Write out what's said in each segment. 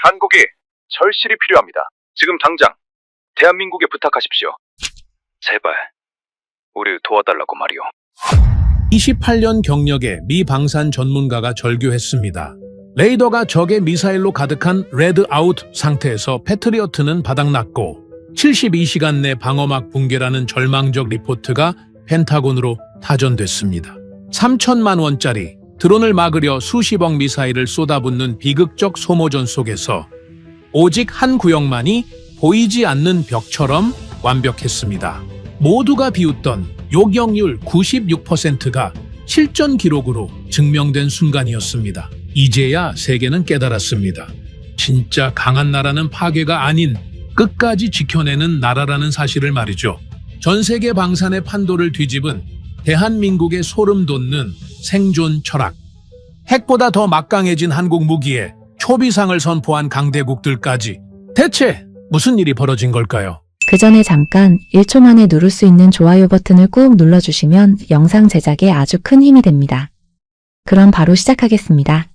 한국이 절실히 필요합니다. 지금 당장 대한민국에 부탁하십시오. 제발 우리 도와달라고 말이오. 28년 경력의 미 방산 전문가가 절규했습니다. 레이더가 적의 미사일로 가득한 레드아웃 상태에서 패트리어트는 바닥났고 72시간 내 방어막 붕괴라는 절망적 리포트가 펜타곤으로 타전됐습니다. 3천만 원짜리 드론을 막으려 수십억 미사일을 쏟아붓는 비극적 소모전 속에서 오직 한 구역만이 보이지 않는 벽처럼 완벽했습니다. 모두가 비웃던 요격률 96%가 실전 기록으로 증명된 순간이었습니다. 이제야 세계는 깨달았습니다. 진짜 강한 나라는 파괴가 아닌 끝까지 지켜내는 나라라는 사실을 말이죠. 전 세계 방산의 판도를 뒤집은 대한민국의 소름 돋는 생존 철학. 핵보다 더 막강해진 한국 무기에 초비상을 선포한 강대국들까지 대체 무슨 일이 벌어진 걸까요? 그 전에 잠깐 1초 만에 누를 수 있는 좋아요 버튼을 꾹 눌러주시면 영상 제작에 아주 큰 힘이 됩니다. 그럼 바로 시작하겠습니다.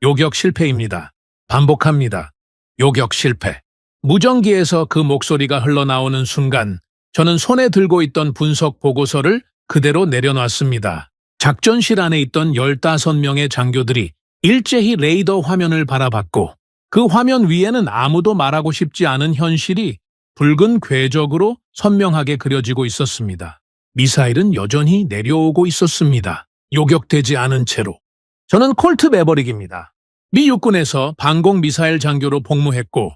요격 실패입니다. 반복합니다. 요격 실패. 무전기에서 그 목소리가 흘러나오는 순간 저는 손에 들고 있던 분석 보고서를 그대로 내려놨습니다. 작전실 안에 있던 15명의 장교들이 일제히 레이더 화면을 바라봤고 그 화면 위에는 아무도 말하고 싶지 않은 현실이 붉은 궤적으로 선명하게 그려지고 있었습니다. 미사일은 여전히 내려오고 있었습니다. 요격되지 않은 채로. 저는 콜트 매버릭입니다. 미 육군에서 방공 미사일 장교로 복무했고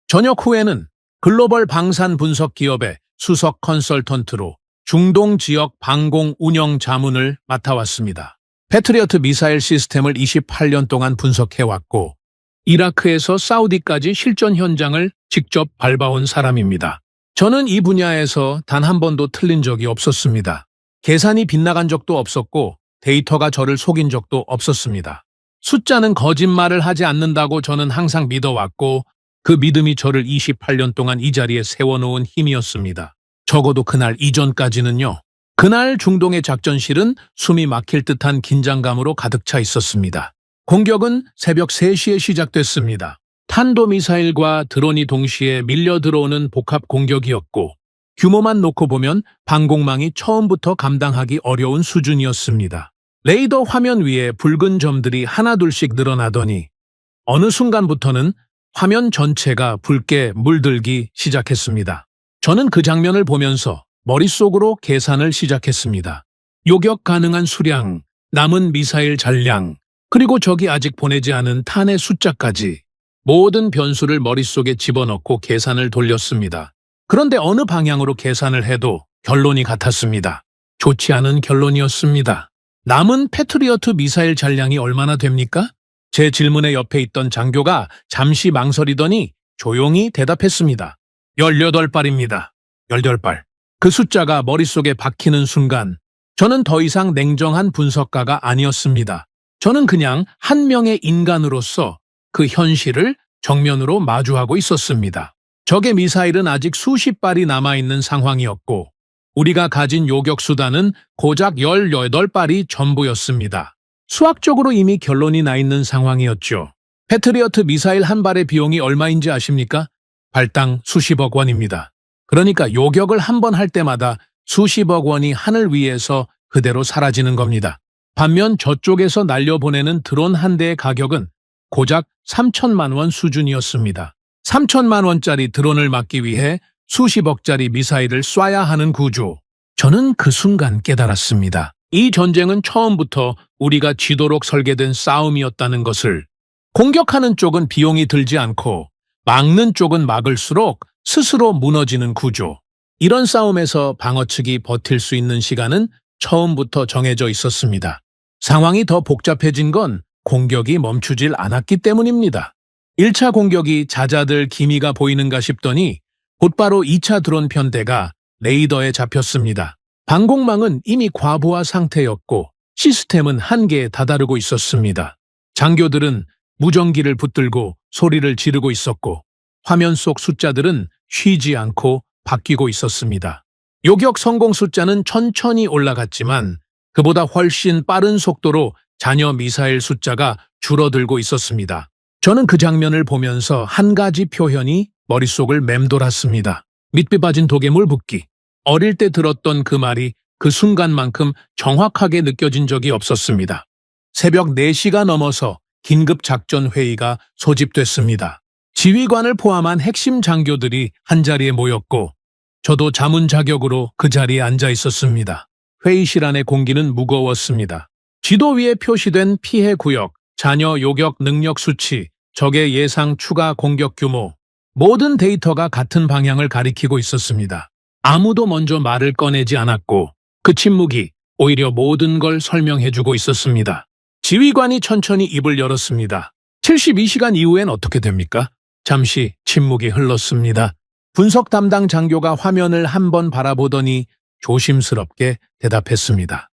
전역 후에는 글로벌 방산 분석 기업의 수석 컨설턴트로 중동 지역 방공 운영 자문을 맡아왔습니다. 패트리어트 미사일 시스템을 28년 동안 분석해왔고 이라크에서 사우디까지 실전 현장을 직접 밟아온 사람입니다. 저는 이 분야에서 단 한 번도 틀린 적이 없었습니다. 계산이 빗나간 적도 없었고 데이터가 저를 속인 적도 없었습니다. 숫자는 거짓말을 하지 않는다고 저는 항상 믿어왔고 그 믿음이 저를 28년 동안 이 자리에 세워놓은 힘이었습니다. 적어도 그날 이전까지는요. 그날 중동의 작전실은 숨이 막힐 듯한 긴장감으로 가득 차 있었습니다. 공격은 새벽 3시에 시작됐습니다. 탄도미사일과 드론이 동시에 밀려 들어오는 복합 공격이었고 규모만 놓고 보면 방공망이 처음부터 감당하기 어려운 수준이었습니다. 레이더 화면 위에 붉은 점들이 하나둘씩 늘어나더니 어느 순간부터는 화면 전체가 붉게 물들기 시작했습니다. 저는 그 장면을 보면서 머릿속으로 계산을 시작했습니다. 요격 가능한 수량, 남은 미사일 잔량, 그리고 적이 아직 보내지 않은 탄의 숫자까지 모든 변수를 머릿속에 집어넣고 계산을 돌렸습니다. 그런데 어느 방향으로 계산을 해도 결론이 같았습니다. 좋지 않은 결론이었습니다. 남은 패트리어트 미사일 잔량이 얼마나 됩니까? 제 질문에 옆에 있던 장교가 잠시 망설이더니 조용히 대답했습니다. 18발입니다. 18발. 그 숫자가 머릿속에 박히는 순간 저는 더 이상 냉정한 분석가가 아니었습니다. 저는 그냥 한 명의 인간으로서 그 현실을 정면으로 마주하고 있었습니다. 적의 미사일은 아직 수십 발이 남아있는 상황이었고 우리가 가진 요격 수단은 고작 18발이 전부였습니다. 수학적으로 이미 결론이 나 있는 상황이었죠. 패트리어트 미사일 한 발의 비용이 얼마인지 아십니까? 발당 수십억 원입니다. 그러니까 요격을 한 번 할 때마다 수십억 원이 하늘 위에서 그대로 사라지는 겁니다. 반면 저쪽에서 날려보내는 드론 한 대의 가격은 고작 3천만 원 수준이었습니다. 3천만 원짜리 드론을 막기 위해 수십억짜리 미사일을 쏴야 하는 구조. 저는 그 순간 깨달았습니다. 이 전쟁은 처음부터 우리가 지도록 설계된 싸움이었다는 것을. 공격하는 쪽은 비용이 들지 않고 막는 쪽은 막을수록 스스로 무너지는 구조. 이런 싸움에서 방어 측이 버틸 수 있는 시간은 처음부터 정해져 있었습니다. 상황이 더 복잡해진 건 공격이 멈추질 않았기 때문입니다. 1차 공격이 잦아들 기미가 보이는가 싶더니 곧바로 2차 드론 편대가 레이더에 잡혔습니다. 방공망은 이미 과부하 상태였고 시스템은 한계에 다다르고 있었습니다. 장교들은 무전기를 붙들고 소리를 지르고 있었고 화면 속 숫자들은 쉬지 않고 바뀌고 있었습니다. 요격 성공 숫자는 천천히 올라갔지만 그보다 훨씬 빠른 속도로 잔여 미사일 숫자가 줄어들고 있었습니다. 저는 그 장면을 보면서 한 가지 표현이 머릿속을 맴돌았습니다. 밑비 빠진 도개물 붓기. 어릴 때 들었던 그 말이 그 순간만큼 정확하게 느껴진 적이 없었습니다. 새벽 4시가 넘어서 긴급 작전 회의가 소집됐습니다. 지휘관을 포함한 핵심 장교들이 한자리에 모였고 저도 자문자격으로 그 자리에 앉아 있었습니다. 회의실 안의 공기는 무거웠습니다. 지도 위에 표시된 피해 구역, 자녀 요격 능력 수치, 적의 예상 추가 공격 규모, 모든 데이터가 같은 방향을 가리키고 있었습니다. 아무도 먼저 말을 꺼내지 않았고 그 침묵이 오히려 모든 걸 설명해주고 있었습니다. 지휘관이 천천히 입을 열었습니다. 72시간 이후엔 어떻게 됩니까? 잠시 침묵이 흘렀습니다. 분석 담당 장교가 화면을 한번 바라보더니 조심스럽게 대답했습니다.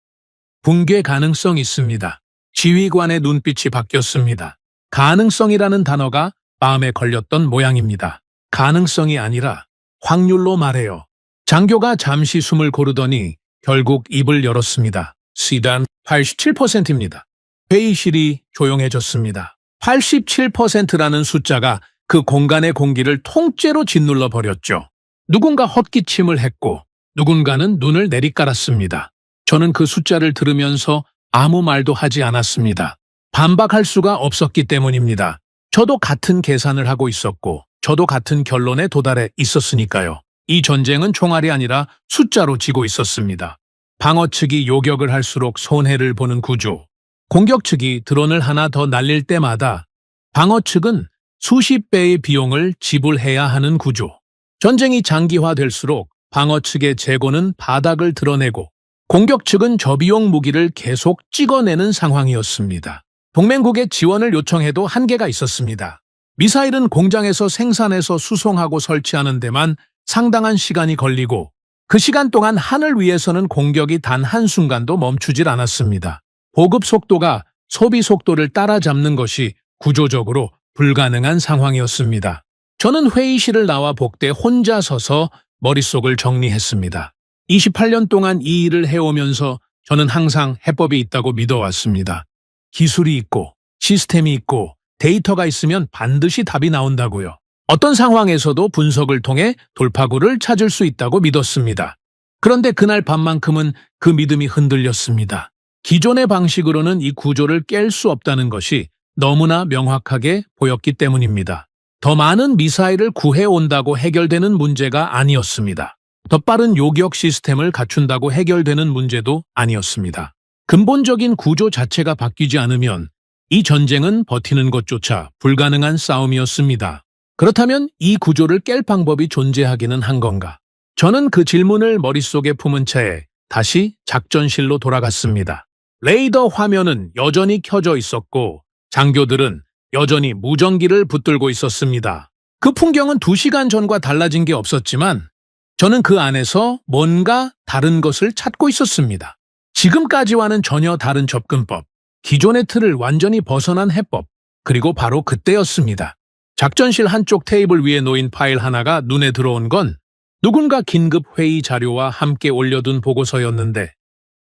붕괴 가능성 있습니다. 지휘관의 눈빛이 바뀌었습니다. 가능성이라는 단어가 마음에 걸렸던 모양입니다. 가능성이 아니라 확률로 말해요. 장교가 잠시 숨을 고르더니 결국 입을 열었습니다. 시단 87%입니다. 회의실이 조용해졌습니다. 87%라는 숫자가 그 공간의 공기를 통째로 짓눌러 버렸죠. 누군가 헛기침을 했고 누군가는 눈을 내리깔았습니다. 저는 그 숫자를 들으면서 아무 말도 하지 않았습니다. 반박할 수가 없었기 때문입니다. 저도 같은 계산을 하고 있었고 저도 같은 결론에 도달해 있었으니까요. 이 전쟁은 총알이 아니라 숫자로 지고 있었습니다. 방어 측이 요격을 할수록 손해를 보는 구조. 공격 측이 드론을 하나 더 날릴 때마다 방어 측은 수십 배의 비용을 지불해야 하는 구조. 전쟁이 장기화될수록 방어 측의 재고는 바닥을 드러내고 공격 측은 저비용 무기를 계속 찍어내는 상황이었습니다. 동맹국의 지원을 요청해도 한계가 있었습니다. 미사일은 공장에서 생산해서 수송하고 설치하는 데만 상당한 시간이 걸리고 그 시간 동안 하늘 위에서는 공격이 단 한순간도 멈추질 않았습니다. 보급 속도가 소비 속도를 따라잡는 것이 구조적으로 불가능한 상황이었습니다. 저는 회의실을 나와 복대에 혼자 서서 머릿속을 정리했습니다. 28년 동안 이 일을 해오면서 저는 항상 해법이 있다고 믿어왔습니다. 기술이 있고 시스템이 있고 데이터가 있으면 반드시 답이 나온다고요. 어떤 상황에서도 분석을 통해 돌파구를 찾을 수 있다고 믿었습니다. 그런데 그날 밤만큼은 그 믿음이 흔들렸습니다. 기존의 방식으로는 이 구조를 깰 수 없다는 것이 너무나 명확하게 보였기 때문입니다. 더 많은 미사일을 구해온다고 해결되는 문제가 아니었습니다. 더 빠른 요격 시스템을 갖춘다고 해결되는 문제도 아니었습니다. 근본적인 구조 자체가 바뀌지 않으면 이 전쟁은 버티는 것조차 불가능한 싸움이었습니다. 그렇다면 이 구조를 깰 방법이 존재하기는 한 건가? 저는 그 질문을 머릿속에 품은 채 다시 작전실로 돌아갔습니다. 레이더 화면은 여전히 켜져 있었고 장교들은 여전히 무전기를 붙들고 있었습니다. 그 풍경은 2시간 전과 달라진 게 없었지만 저는 그 안에서 뭔가 다른 것을 찾고 있었습니다. 지금까지와는 전혀 다른 접근법, 기존의 틀을 완전히 벗어난 해법, 그리고 바로 그때였습니다. 작전실 한쪽 테이블 위에 놓인 파일 하나가 눈에 들어온 건 누군가 긴급 회의 자료와 함께 올려둔 보고서였는데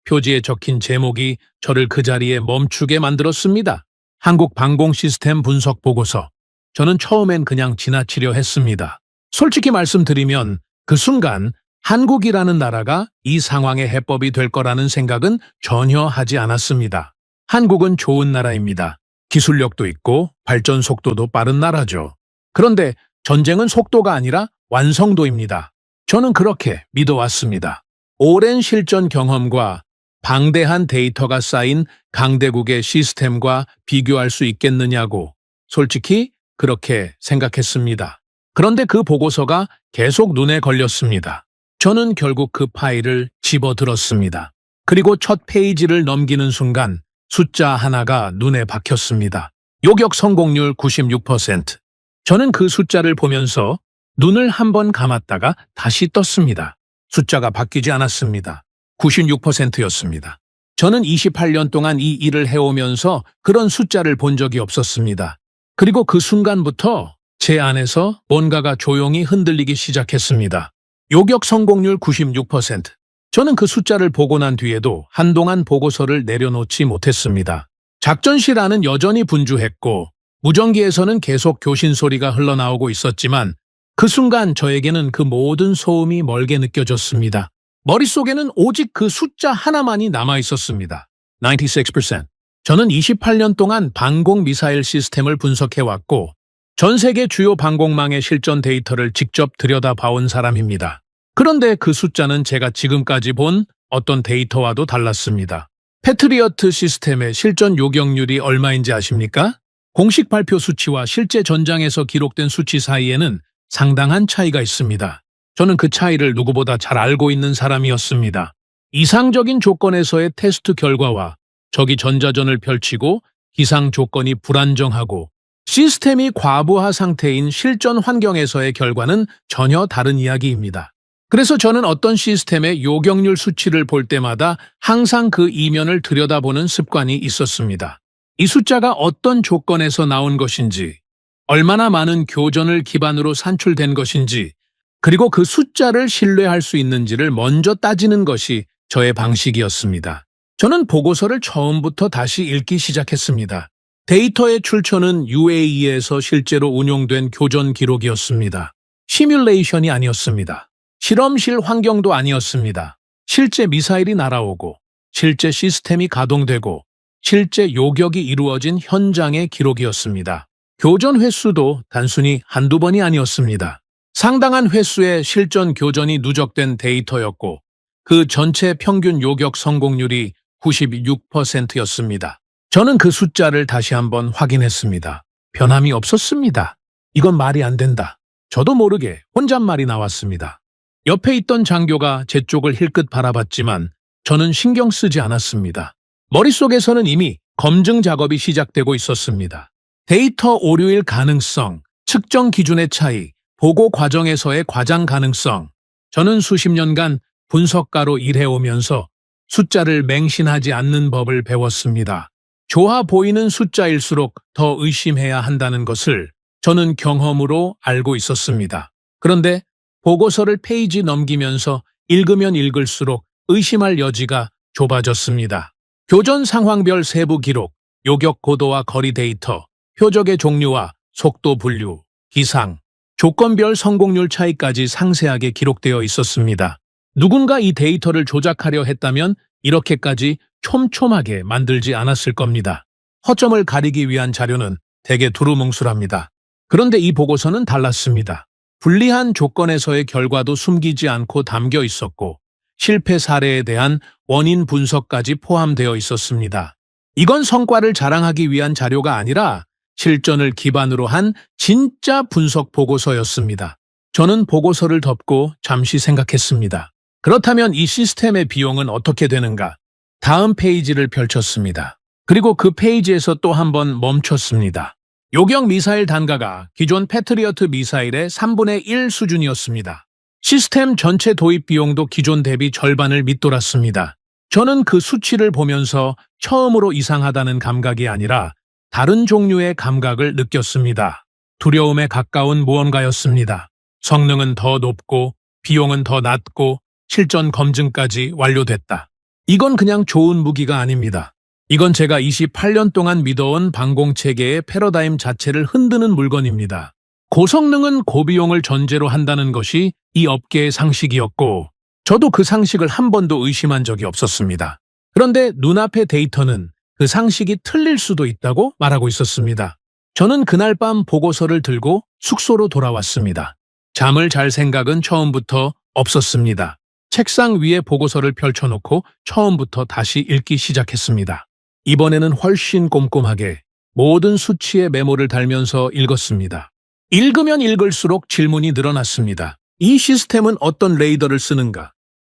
표지에 적힌 제목이 저를 그 자리에 멈추게 만들었습니다. 한국 방공 시스템 분석 보고서. 저는 처음엔 그냥 지나치려 했습니다. 솔직히 말씀드리면 그 순간 한국이라는 나라가 이 상황의 해법이 될 거라는 생각은 전혀 하지 않았습니다. 한국은 좋은 나라입니다. 기술력도 있고 발전 속도도 빠른 나라죠. 그런데 전쟁은 속도가 아니라 완성도입니다. 저는 그렇게 믿어왔습니다. 오랜 실전 경험과 방대한 데이터가 쌓인 강대국의 시스템과 비교할 수 있겠느냐고 솔직히 그렇게 생각했습니다. 그런데 그 보고서가 계속 눈에 걸렸습니다. 저는 결국 그 파일을 집어들었습니다. 그리고 첫 페이지를 넘기는 순간 숫자 하나가 눈에 박혔습니다. 요격 성공률 96%. 저는 그 숫자를 보면서 눈을 한번 감았다가 다시 떴습니다. 숫자가 바뀌지 않았습니다. 96%였습니다. 저는 28년 동안 이 일을 해오면서 그런 숫자를 본 적이 없었습니다. 그리고 그 순간부터 제 안에서 뭔가가 조용히 흔들리기 시작했습니다. 요격 성공률 96%. 저는 그 숫자를 보고 난 뒤에도 한동안 보고서를 내려놓지 못했습니다. 작전실 안은 여전히 분주했고 무전기에서는 계속 교신 소리가 흘러나오고 있었지만 그 순간 저에게는 그 모든 소음이 멀게 느껴졌습니다. 머릿속에는 오직 그 숫자 하나만이 남아 있었습니다. 96%. 저는 28년 동안 방공 미사일 시스템을 분석해왔고 전 세계 주요 방공망의 실전 데이터를 직접 들여다봐온 사람입니다. 그런데 그 숫자는 제가 지금까지 본 어떤 데이터와도 달랐습니다. 패트리어트 시스템의 실전 요격률이 얼마인지 아십니까? 공식 발표 수치와 실제 전장에서 기록된 수치 사이에는 상당한 차이가 있습니다. 저는 그 차이를 누구보다 잘 알고 있는 사람이었습니다. 이상적인 조건에서의 테스트 결과와 적이 전자전을 펼치고 기상 조건이 불안정하고 시스템이 과부하 상태인 실전 환경에서의 결과는 전혀 다른 이야기입니다. 그래서 저는 어떤 시스템의 요격률 수치를 볼 때마다 항상 그 이면을 들여다보는 습관이 있었습니다. 이 숫자가 어떤 조건에서 나온 것인지, 얼마나 많은 교전을 기반으로 산출된 것인지, 그리고 그 숫자를 신뢰할 수 있는지를 먼저 따지는 것이 저의 방식이었습니다. 저는 보고서를 처음부터 다시 읽기 시작했습니다. 데이터의 출처는 UAE에서 실제로 운용된 교전 기록이었습니다. 시뮬레이션이 아니었습니다. 실험실 환경도 아니었습니다. 실제 미사일이 날아오고, 실제 시스템이 가동되고, 실제 요격이 이루어진 현장의 기록이었습니다. 교전 횟수도 단순히 한두 번이 아니었습니다. 상당한 횟수의 실전 교전이 누적된 데이터였고 그 전체 평균 요격 성공률이 96%였습니다. 저는 그 숫자를 다시 한번 확인했습니다. 변함이 없었습니다. 이건 말이 안 된다. 저도 모르게 혼잣말이 나왔습니다. 옆에 있던 장교가 제 쪽을 힐끗 바라봤지만 저는 신경 쓰지 않았습니다. 머릿속에서는 이미 검증 작업이 시작되고 있었습니다. 데이터 오류일 가능성, 측정 기준의 차이, 보고 과정에서의 과장 가능성. 저는 수십 년간 분석가로 일해오면서 숫자를 맹신하지 않는 법을 배웠습니다. 좋아 보이는 숫자일수록 더 의심해야 한다는 것을 저는 경험으로 알고 있었습니다. 그런데 보고서를 페이지 넘기면서 읽으면 읽을수록 의심할 여지가 좁아졌습니다. 교전 상황별 세부 기록, 요격 고도와 거리 데이터, 표적의 종류와 속도 분류, 기상, 조건별 성공률 차이까지 상세하게 기록되어 있었습니다. 누군가 이 데이터를 조작하려 했다면 이렇게까지 촘촘하게 만들지 않았을 겁니다. 허점을 가리기 위한 자료는 대개 두루뭉술합니다. 그런데 이 보고서는 달랐습니다. 불리한 조건에서의 결과도 숨기지 않고 담겨 있었고 실패 사례에 대한 원인 분석까지 포함되어 있었습니다. 이건 성과를 자랑하기 위한 자료가 아니라 실전을 기반으로 한 진짜 분석 보고서였습니다. 저는 보고서를 덮고 잠시 생각했습니다. 그렇다면 이 시스템의 비용은 어떻게 되는가? 다음 페이지를 펼쳤습니다. 그리고 그 페이지에서 또 한 번 멈췄습니다. 요격 미사일 단가가 기존 패트리어트 미사일의 3분의 1 수준이었습니다. 시스템 전체 도입 비용도 기존 대비 절반을 밑돌았습니다. 저는 그 수치를 보면서 처음으로 이상하다는 감각이 아니라 다른 종류의 감각을 느꼈습니다. 두려움에 가까운 무언가였습니다. 성능은 더 높고 비용은 더 낮고 실전 검증까지 완료됐다. 이건 그냥 좋은 무기가 아닙니다. 이건 제가 28년 동안 믿어온 방공체계의 패러다임 자체를 흔드는 물건입니다. 고성능은 고비용을 전제로 한다는 것이 이 업계의 상식이었고 저도 그 상식을 한 번도 의심한 적이 없었습니다. 그런데 눈앞의 데이터는 그 상식이 틀릴 수도 있다고 말하고 있었습니다. 저는 그날 밤 보고서를 들고 숙소로 돌아왔습니다. 잠을 잘 생각은 처음부터 없었습니다. 책상 위에 보고서를 펼쳐놓고 처음부터 다시 읽기 시작했습니다. 이번에는 훨씬 꼼꼼하게 모든 수치의 메모를 달면서 읽었습니다. 읽으면 읽을수록 질문이 늘어났습니다. 이 시스템은 어떤 레이더를 쓰는가?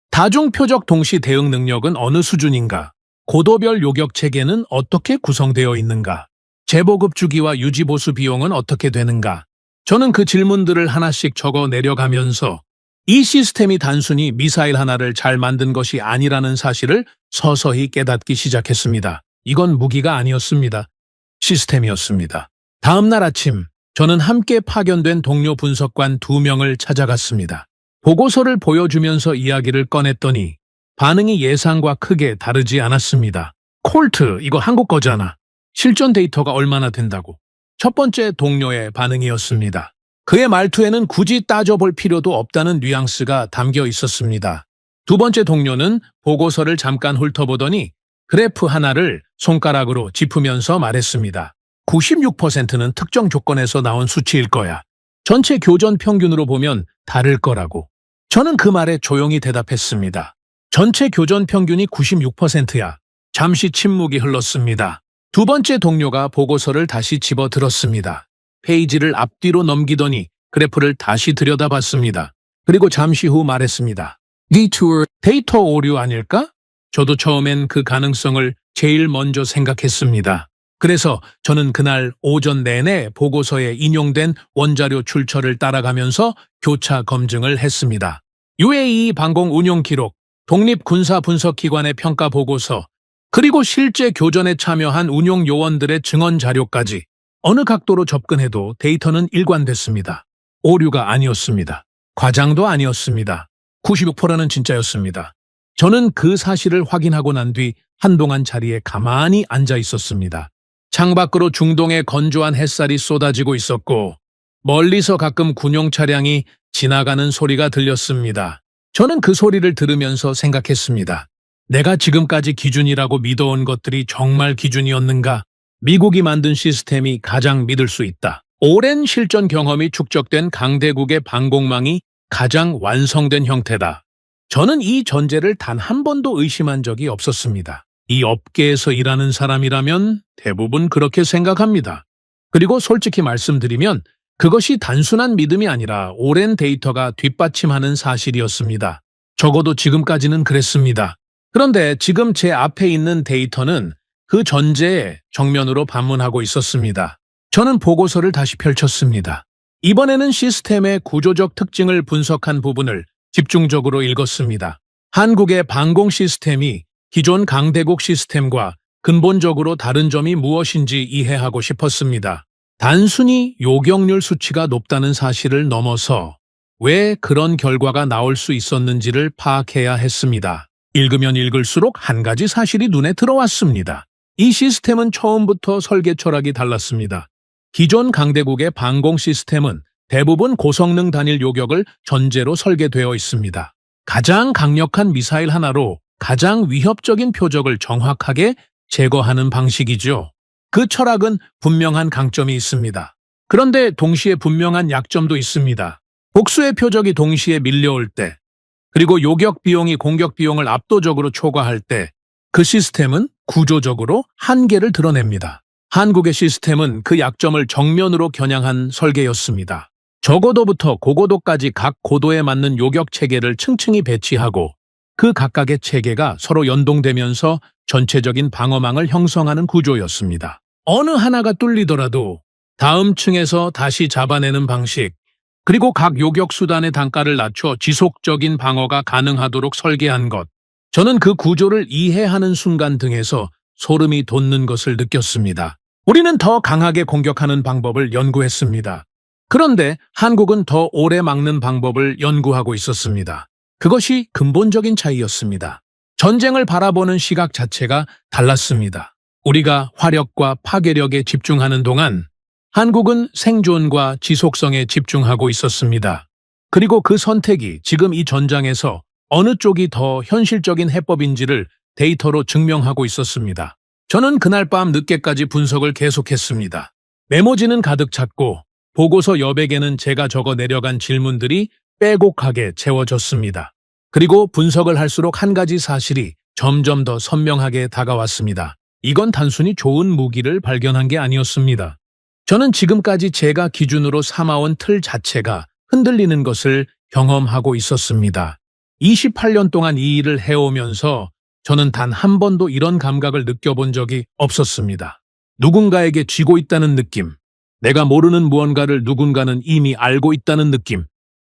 다중표적 동시 대응 능력은 어느 수준인가? 고도별 요격 체계는 어떻게 구성되어 있는가? 재보급 주기와 유지보수 비용은 어떻게 되는가? 저는 그 질문들을 하나씩 적어 내려가면서 이 시스템이 단순히 미사일 하나를 잘 만든 것이 아니라는 사실을 서서히 깨닫기 시작했습니다. 이건 무기가 아니었습니다. 시스템이었습니다. 다음 날 아침, 저는 함께 파견된 동료 분석관 2명을 찾아갔습니다. 보고서를 보여주면서 이야기를 꺼냈더니 반응이 예상과 크게 다르지 않았습니다. 콜트, 이거 한국 거잖아. 실전 데이터가 얼마나 된다고. 첫 번째 동료의 반응이었습니다. 그의 말투에는 굳이 따져볼 필요도 없다는 뉘앙스가 담겨 있었습니다. 두 번째 동료는 보고서를 잠깐 훑어보더니 그래프 하나를 손가락으로 짚으면서 말했습니다. 96%는 특정 조건에서 나온 수치일 거야. 전체 교전 평균으로 보면 다를 거라고. 저는 그 말에 조용히 대답했습니다. 전체 교전 평균이 96%야. 잠시 침묵이 흘렀습니다. 두 번째 동료가 보고서를 다시 집어들었습니다. 페이지를 앞뒤로 넘기더니 그래프를 다시 들여다봤습니다. 그리고 잠시 후 말했습니다. 데이터 오류 아닐까? 저도 처음엔 그 가능성을 제일 먼저 생각했습니다. 그래서 저는 그날 오전 내내 보고서에 인용된 원자료 출처를 따라가면서 교차 검증을 했습니다. UAE 방공 운용 기록, 독립군사분석기관의 평가 보고서, 그리고 실제 교전에 참여한 운용 요원들의 증언 자료까지 어느 각도로 접근해도 데이터는 일관됐습니다. 오류가 아니었습니다. 과장도 아니었습니다. 96%는 진짜였습니다. 저는 그 사실을 확인하고 난 뒤 한동안 자리에 가만히 앉아 있었습니다. 창밖으로 중동의 건조한 햇살이 쏟아지고 있었고 멀리서 가끔 군용 차량이 지나가는 소리가 들렸습니다. 저는 그 소리를 들으면서 생각했습니다. 내가 지금까지 기준이라고 믿어온 것들이 정말 기준이었는가? 미국이 만든 시스템이 가장 믿을 수 있다. 오랜 실전 경험이 축적된 강대국의 방공망이 가장 완성된 형태다. 저는 이 전제를 단 한 번도 의심한 적이 없었습니다. 이 업계에서 일하는 사람이라면 대부분 그렇게 생각합니다. 그리고 솔직히 말씀드리면 그것이 단순한 믿음이 아니라 오랜 데이터가 뒷받침하는 사실이었습니다. 적어도 지금까지는 그랬습니다. 그런데 지금 제 앞에 있는 데이터는 그 전제에 정면으로 반문하고 있었습니다. 저는 보고서를 다시 펼쳤습니다. 이번에는 시스템의 구조적 특징을 분석한 부분을 집중적으로 읽었습니다. 한국의 방공 시스템이 기존 강대국 시스템과 근본적으로 다른 점이 무엇인지 이해하고 싶었습니다. 단순히 요격률 수치가 높다는 사실을 넘어서 왜 그런 결과가 나올 수 있었는지를 파악해야 했습니다. 읽으면 읽을수록 한 가지 사실이 눈에 들어왔습니다. 이 시스템은 처음부터 설계 철학이 달랐습니다. 기존 강대국의 방공 시스템은 대부분 고성능 단일 요격을 전제로 설계되어 있습니다. 가장 강력한 미사일 하나로 가장 위협적인 표적을 정확하게 제거하는 방식이죠. 그 철학은 분명한 강점이 있습니다. 그런데 동시에 분명한 약점도 있습니다. 복수의 표적이 동시에 밀려올 때, 그리고 요격 비용이 공격 비용을 압도적으로 초과할 때, 그 시스템은 구조적으로 한계를 드러냅니다. 한국의 시스템은 그 약점을 정면으로 겨냥한 설계였습니다. 저고도부터 고고도까지 각 고도에 맞는 요격 체계를 층층이 배치하고 그 각각의 체계가 서로 연동되면서 전체적인 방어망을 형성하는 구조였습니다. 어느 하나가 뚫리더라도 다음 층에서 다시 잡아내는 방식, 그리고 각 요격 수단의 단가를 낮춰 지속적인 방어가 가능하도록 설계한 것. 저는 그 구조를 이해하는 순간 등에서 소름이 돋는 것을 느꼈습니다. 우리는 더 강하게 공격하는 방법을 연구했습니다. 그런데 한국은 더 오래 막는 방법을 연구하고 있었습니다. 그것이 근본적인 차이였습니다. 전쟁을 바라보는 시각 자체가 달랐습니다. 우리가 화력과 파괴력에 집중하는 동안 한국은 생존과 지속성에 집중하고 있었습니다. 그리고 그 선택이 지금 이 전장에서 어느 쪽이 더 현실적인 해법인지를 데이터로 증명하고 있었습니다. 저는 그날 밤 늦게까지 분석을 계속했습니다. 메모지는 가득 찼고 보고서 여백에는 제가 적어 내려간 질문들이 빼곡하게 채워졌습니다. 그리고 분석을 할수록 한 가지 사실이 점점 더 선명하게 다가왔습니다. 이건 단순히 좋은 무기를 발견한 게 아니었습니다. 저는 지금까지 제가 기준으로 삼아온 틀 자체가 흔들리는 것을 경험하고 있었습니다. 28년 동안 이 일을 해오면서 저는 단 한 번도 이런 감각을 느껴본 적이 없었습니다. 누군가에게 쥐고 있다는 느낌, 내가 모르는 무언가를 누군가는 이미 알고 있다는 느낌,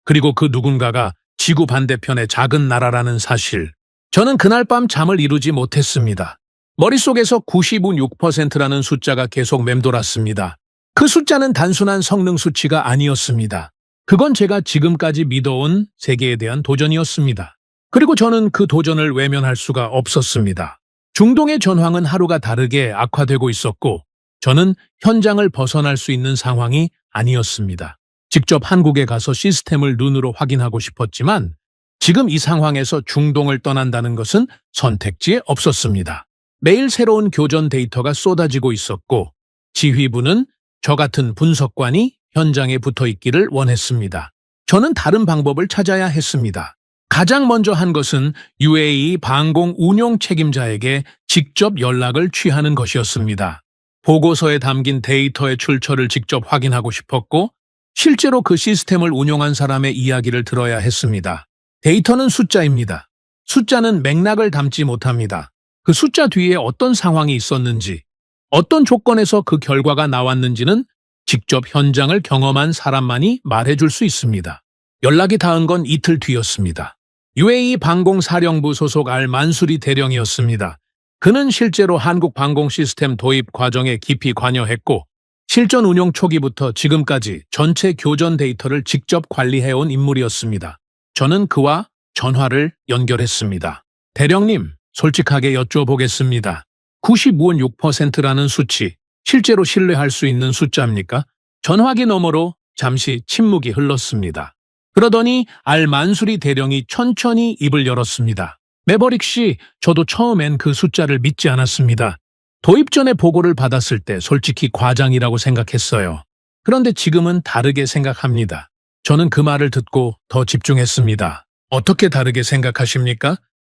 그리고 그 누군가가 지구 반대편의 작은 나라라는 사실. 저는 그날 밤 잠을 이루지 못했습니다. 머릿속에서 96%라는 숫자가 계속 맴돌았습니다. 그 숫자는 단순한 성능 수치가 아니었습니다. 그건 제가 지금까지 믿어온 세계에 대한 도전이었습니다. 그리고 저는 그 도전을 외면할 수가 없었습니다. 중동의 전황은 하루가 다르게 악화되고 있었고 저는 현장을 벗어날 수 있는 상황이 아니었습니다. 직접 한국에 가서 시스템을 눈으로 확인하고 싶었지만 지금 이 상황에서 중동을 떠난다는 것은 선택지에 없었습니다. 매일 새로운 교전 데이터가 쏟아지고 있었고 지휘부는 저 같은 분석관이 현장에 붙어 있기를 원했습니다. 저는 다른 방법을 찾아야 했습니다. 가장 먼저 한 것은 UAE 방공 운용 책임자에게 직접 연락을 취하는 것이었습니다. 보고서에 담긴 데이터의 출처를 직접 확인하고 싶었고 실제로 그 시스템을 운용한 사람의 이야기를 들어야 했습니다. 데이터는 숫자입니다. 숫자는 맥락을 담지 못합니다. 그 숫자 뒤에 어떤 상황이 있었는지, 어떤 조건에서 그 결과가 나왔는지는 직접 현장을 경험한 사람만이 말해줄 수 있습니다. 연락이 닿은 건 이틀 뒤였습니다. UAE 방공사령부 소속 알만수리 대령이었습니다. 그는 실제로 한국 방공 시스템 도입 과정에 깊이 관여했고 실전 운용 초기부터 지금까지 전체 교전 데이터를 직접 관리해온 인물이었습니다. 저는 그와 전화를 연결했습니다. 대령님, 솔직하게 여쭤보겠습니다. 95원 6%라는 수치, 실제로 신뢰할 수 있는 숫자입니까? 전화기 너머로 잠시 침묵이 흘렀습니다. 그러더니 알만수리 대령이 천천히 입을 열었습니다. 매버릭 씨, 저도 처음엔 그 숫자를 믿지 않았습니다. 도입 전에 보고를 받았을 때 솔직히 과장이라고 생각했어요. 그런데 지금은 다르게 생각합니다. 저는 그 말을 듣고 더 집중했습니다. 어떻게 다르게 생각하십니까?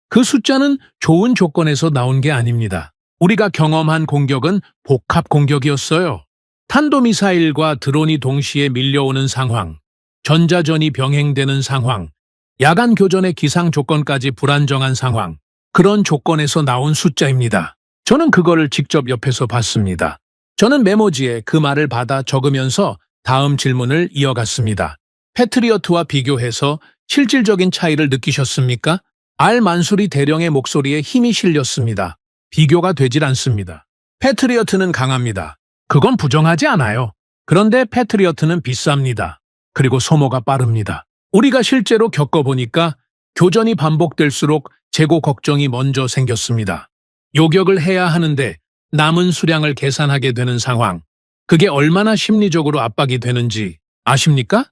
그 숫자는 좋은 조건에서 나온 게 아닙니다. 우리가 경험한 공격은 복합 공격이었어요. 탄도미사일과 드론이 동시에 밀려오는 상황, 전자전이 병행되는 상황, 야간 교전의 기상 조건까지 불안정한 상황, 그런 조건에서 나온 숫자입니다. 저는 그거를 직접 옆에서 봤습니다. 저는 메모지에 그 말을 받아 적으면서 다음 질문을 이어갔습니다. 패트리어트와 비교해서 실질적인 차이를 느끼셨습니까? 알만수리 대령의 목소리에 힘이 실렸습니다. 비교가 되질 않습니다. 패트리어트는 강합니다. 그건 부정하지 않아요. 그런데 패트리어트는 비쌉니다. 그리고 소모가 빠릅니다. 우리가 실제로 겪어보니까 교전이 반복될수록 재고 걱정이 먼저 생겼습니다. 요격을 해야 하는데 남은 수량을 계산하게 되는 상황. 그게 얼마나 심리적으로 압박이 되는지 아십니까?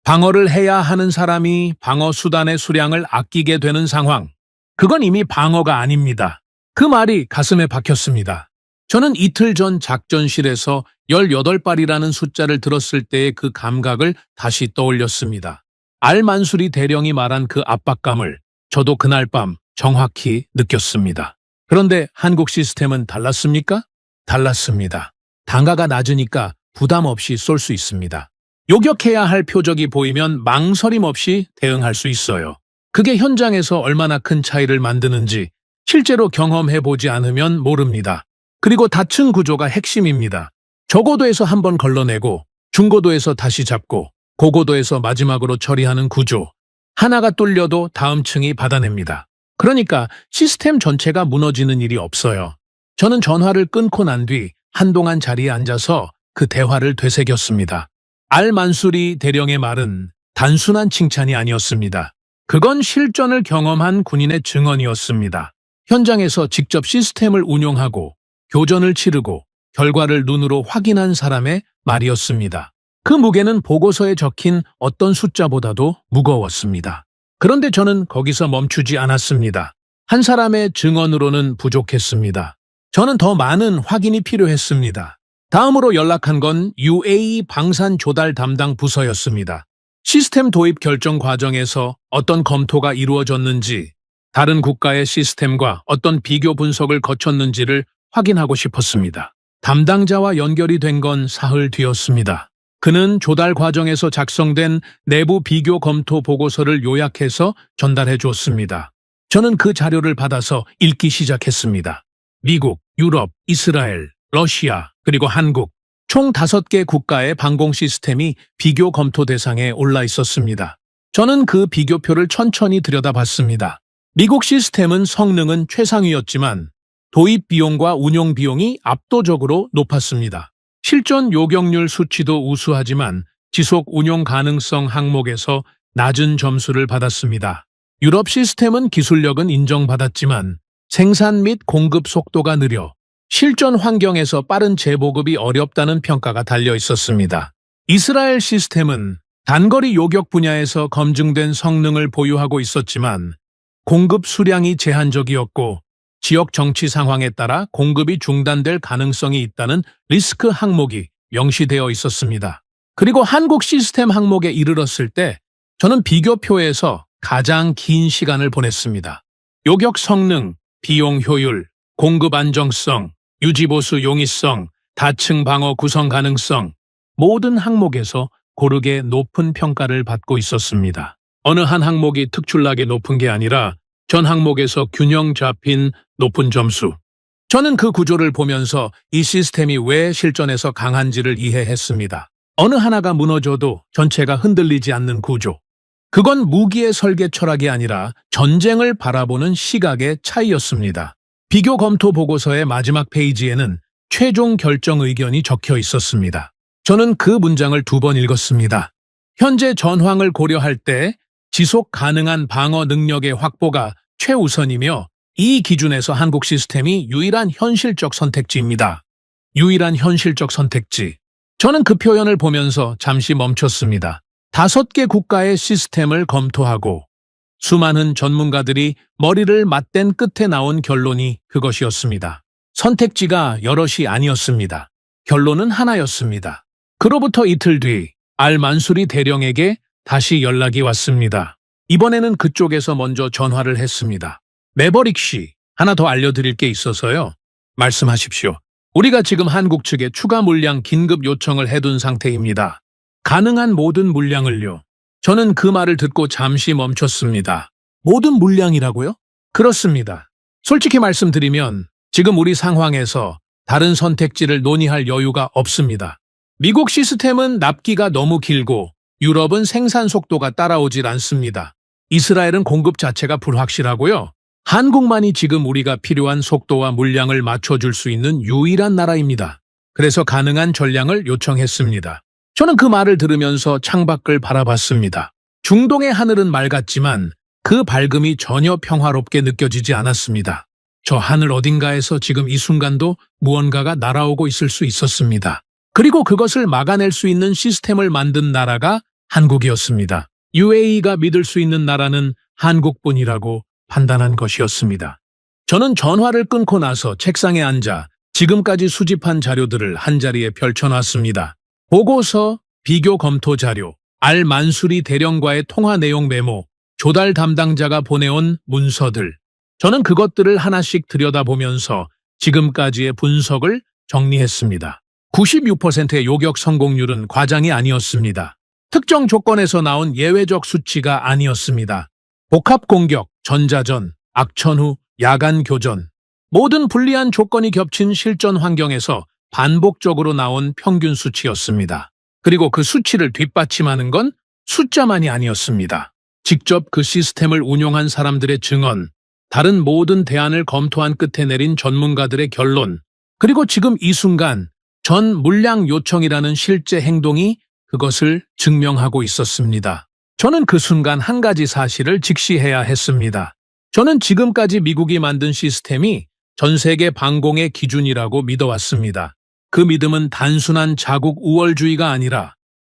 방어를 해야 하는 사람이 방어 수단의 수량을 아끼게 되는 상황. 그건 이미 방어가 아닙니다. 그 말이 가슴에 박혔습니다. 저는 이틀 전 작전실에서 18발이라는 숫자를 들었을 때의 그 감각을 다시 떠올렸습니다. 알만수리 대령이 말한 그 압박감을 저도 그날 밤 정확히 느꼈습니다. 그런데 한국 시스템은 달랐습니까? 달랐습니다. 단가가 낮으니까 부담 없이 쏠 수 있습니다. 요격해야 할 표적이 보이면 망설임 없이 대응할 수 있어요. 그게 현장에서 얼마나 큰 차이를 만드는지 실제로 경험해보지 않으면 모릅니다. 그리고 닫힌 구조가 핵심입니다. 저고도에서 한번 걸러내고 중고도에서 다시 잡고 고고도에서 마지막으로 처리하는 구조. 하나가 뚫려도 다음 층이 받아냅니다. 그러니까 시스템 전체가 무너지는 일이 없어요. 저는 전화를 끊고 난 뒤 한동안 자리에 앉아서 그 대화를 되새겼습니다. 알만수리 대령의 말은 단순한 칭찬이 아니었습니다. 그건 실전을 경험한 군인의 증언이었습니다. 현장에서 직접 시스템을 운용하고 교전을 치르고 결과를 눈으로 확인한 사람의 말이었습니다. 그 무게는 보고서에 적힌 어떤 숫자보다도 무거웠습니다. 그런데 저는 거기서 멈추지 않았습니다. 한 사람의 증언으로는 부족했습니다. 저는 더 많은 확인이 필요했습니다. 다음으로 연락한 건 UAE 방산 조달 담당 부서였습니다. 시스템 도입 결정 과정에서 어떤 검토가 이루어졌는지, 다른 국가의 시스템과 어떤 비교 분석을 거쳤는지를 확인하고 싶었습니다. 담당자와 연결이 된 건 사흘 뒤였습니다. 그는 조달 과정에서 작성된 내부 비교 검토 보고서를 요약해서 전달해 주었습니다. 저는 그 자료를 받아서 읽기 시작했습니다. 미국, 유럽, 이스라엘, 러시아, 그리고 한국, 총 5개 국가의 방공 시스템이 비교 검토 대상에 올라 있었습니다. 저는 그 비교표를 천천히 들여다봤습니다. 미국 시스템은 성능은 최상위였지만 도입 비용과 운용 비용이 압도적으로 높았습니다. 실전 요격률 수치도 우수하지만 지속 운용 가능성 항목에서 낮은 점수를 받았습니다. 유럽 시스템은 기술력은 인정받았지만 생산 및 공급 속도가 느려 실전 환경에서 빠른 재보급이 어렵다는 평가가 달려 있었습니다. 이스라엘 시스템은 단거리 요격 분야에서 검증된 성능을 보유하고 있었지만 공급 수량이 제한적이었고 지역 정치 상황에 따라 공급이 중단될 가능성이 있다는 리스크 항목이 명시되어 있었습니다. 그리고 한국 시스템 항목에 이르렀을 때 저는 비교표에서 가장 긴 시간을 보냈습니다. 요격 성능, 비용 효율, 공급 안정성, 유지보수 용이성, 다층 방어 구성 가능성, 모든 항목에서 고르게 높은 평가를 받고 있었습니다. 어느 한 항목이 특출나게 높은 게 아니라 전 항목에서 균형 잡힌 높은 점수. 저는 그 구조를 보면서 이 시스템이 왜 실전에서 강한지를 이해했습니다. 어느 하나가 무너져도 전체가 흔들리지 않는 구조. 그건 무기의 설계 철학이 아니라 전쟁을 바라보는 시각의 차이였습니다. 비교 검토 보고서의 마지막 페이지에는 최종 결정 의견이 적혀 있었습니다. 저는 그 문장을 2번 읽었습니다. 현재 전황을 고려할 때 지속 가능한 방어 능력의 확보가 최우선이며 이 기준에서 한국 시스템이 유일한 현실적 선택지입니다. 유일한 현실적 선택지. 저는 그 표현을 보면서 잠시 멈췄습니다. 5개 국가의 시스템을 검토하고 수많은 전문가들이 머리를 맞댄 끝에 나온 결론이 그것이었습니다. 선택지가 여럿이 아니었습니다. 결론은 하나였습니다. 그로부터 이틀 뒤 알만수리 대령에게 다시 연락이 왔습니다. 이번에는 그쪽에서 먼저 전화를 했습니다. 매버릭 씨, 하나 더 알려드릴 게 있어서요. 말씀하십시오. 우리가 지금 한국 측에 추가 물량 긴급 요청을 해둔 상태입니다. 가능한 모든 물량을요. 저는 그 말을 듣고 잠시 멈췄습니다. 모든 물량이라고요? 그렇습니다. 솔직히 말씀드리면 지금 우리 상황에서 다른 선택지를 논의할 여유가 없습니다. 미국 시스템은 납기가 너무 길고 유럽은 생산 속도가 따라오질 않습니다. 이스라엘은 공급 자체가 불확실하고요. 한국만이 지금 우리가 필요한 속도와 물량을 맞춰줄 수 있는 유일한 나라입니다. 그래서 가능한 전량을 요청했습니다. 저는 그 말을 들으면서 창밖을 바라봤습니다. 중동의 하늘은 맑았지만 그 밝음이 전혀 평화롭게 느껴지지 않았습니다. 저 하늘 어딘가에서 지금 이 순간도 무언가가 날아오고 있을 수 있었습니다. 그리고 그것을 막아낼 수 있는 시스템을 만든 나라가 한국이었습니다. UAE가 믿을 수 있는 나라는 한국뿐이라고 판단한 것이었습니다. 저는 전화를 끊고 나서 책상에 앉아 지금까지 수집한 자료들을 한자리에 펼쳐놨습니다. 보고서, 비교 검토 자료, 알만수리 대령과의 통화 내용 메모, 조달 담당자가 보내온 문서들. 저는 그것들을 하나씩 들여다보면서 지금까지의 분석을 정리했습니다. 96%의 요격 성공률은 과장이 아니었습니다. 특정 조건에서 나온 예외적 수치가 아니었습니다. 복합 공격, 전자전, 악천후, 야간 교전. 모든 불리한 조건이 겹친 실전 환경에서 반복적으로 나온 평균 수치였습니다. 그리고 그 수치를 뒷받침하는 건 숫자만이 아니었습니다. 직접 그 시스템을 운용한 사람들의 증언, 다른 모든 대안을 검토한 끝에 내린 전문가들의 결론, 그리고 지금 이 순간 전 물량 요청이라는 실제 행동이 그것을 증명하고 있었습니다. 저는 그 순간 한 가지 사실을 직시해야 했습니다. 저는 지금까지 미국이 만든 시스템이 전 세계 방공의 기준이라고 믿어왔습니다. 그 믿음은 단순한 자국 우월주의가 아니라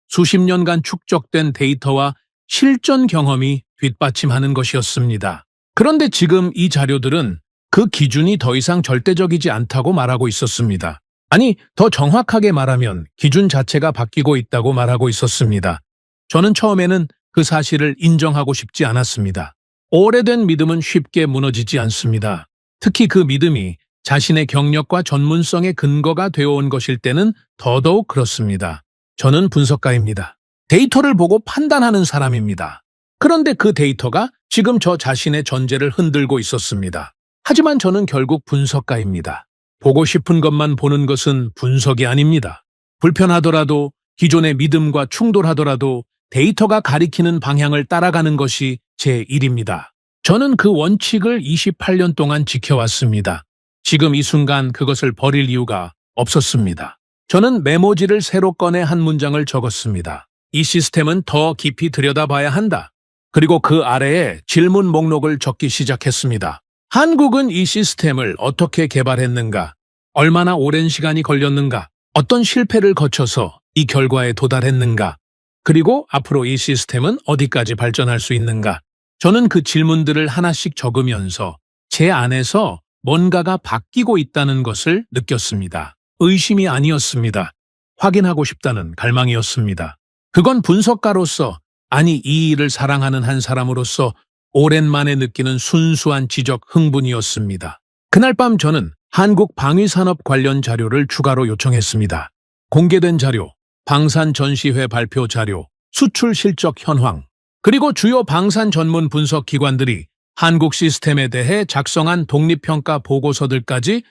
수십 년간 축적된 데이터와 실전 경험이 뒷받침하는 것이었습니다. 그런데 지금 이 자료들은 그 기준이 더 이상 절대적이지 않다고 말하고 있었습니다. 아니, 더 정확하게 말하면 기준 자체가 바뀌고 있다고 말하고 있었습니다. 저는 처음에는 그 사실을 인정하고 싶지 않았습니다. 오래된 믿음은 쉽게 무너지지 않습니다. 특히 그 믿음이 자신의 경력과 전문성의 근거가 되어온 것일 때는 더더욱 그렇습니다. 저는 분석가입니다. 데이터를 보고 판단하는 사람입니다. 그런데 그 데이터가 지금 저 자신의 전제를 흔들고 있었습니다. 하지만 저는 결국 분석가입니다. 보고 싶은 것만 보는 것은 분석이 아닙니다. 불편하더라도 기존의 믿음과 충돌하더라도 데이터가 가리키는 방향을 따라가는 것이 제 일입니다. 저는 그 원칙을 28년 동안 지켜왔습니다. 지금 이 순간 그것을 버릴 이유가 없었습니다. 저는 메모지를 새로 꺼내 한 문장을 적었습니다. 이 시스템은 더 깊이 들여다봐야 한다. 그리고 그 아래에 질문 목록을 적기 시작했습니다. 한국은 이 시스템을 어떻게 개발했는가? 얼마나 오랜 시간이 걸렸는가, 어떤 실패를 거쳐서 이 결과에 도달했는가, 그리고 앞으로 이 시스템은 어디까지 발전할 수 있는가. 저는 그 질문들을 하나씩 적으면서 제 안에서 뭔가가 바뀌고 있다는 것을 느꼈습니다. 의심이 아니었습니다. 확인하고 싶다는 갈망이었습니다. 그건 분석가로서, 아니 이 일을 사랑하는 한 사람으로서 오랜만에 느끼는 순수한 지적 흥분이었습니다. 그날 밤 저는 한국 방위산업 관련 자료를 추가로 요청했습니다. 공개된 자료, 방산 전시회 발표 자료, 수출 실적 현황, 그리고 주요 방산 전문 분석 기관들이 한국 시스템에 대해 작성한 독립평가 보고서들까지.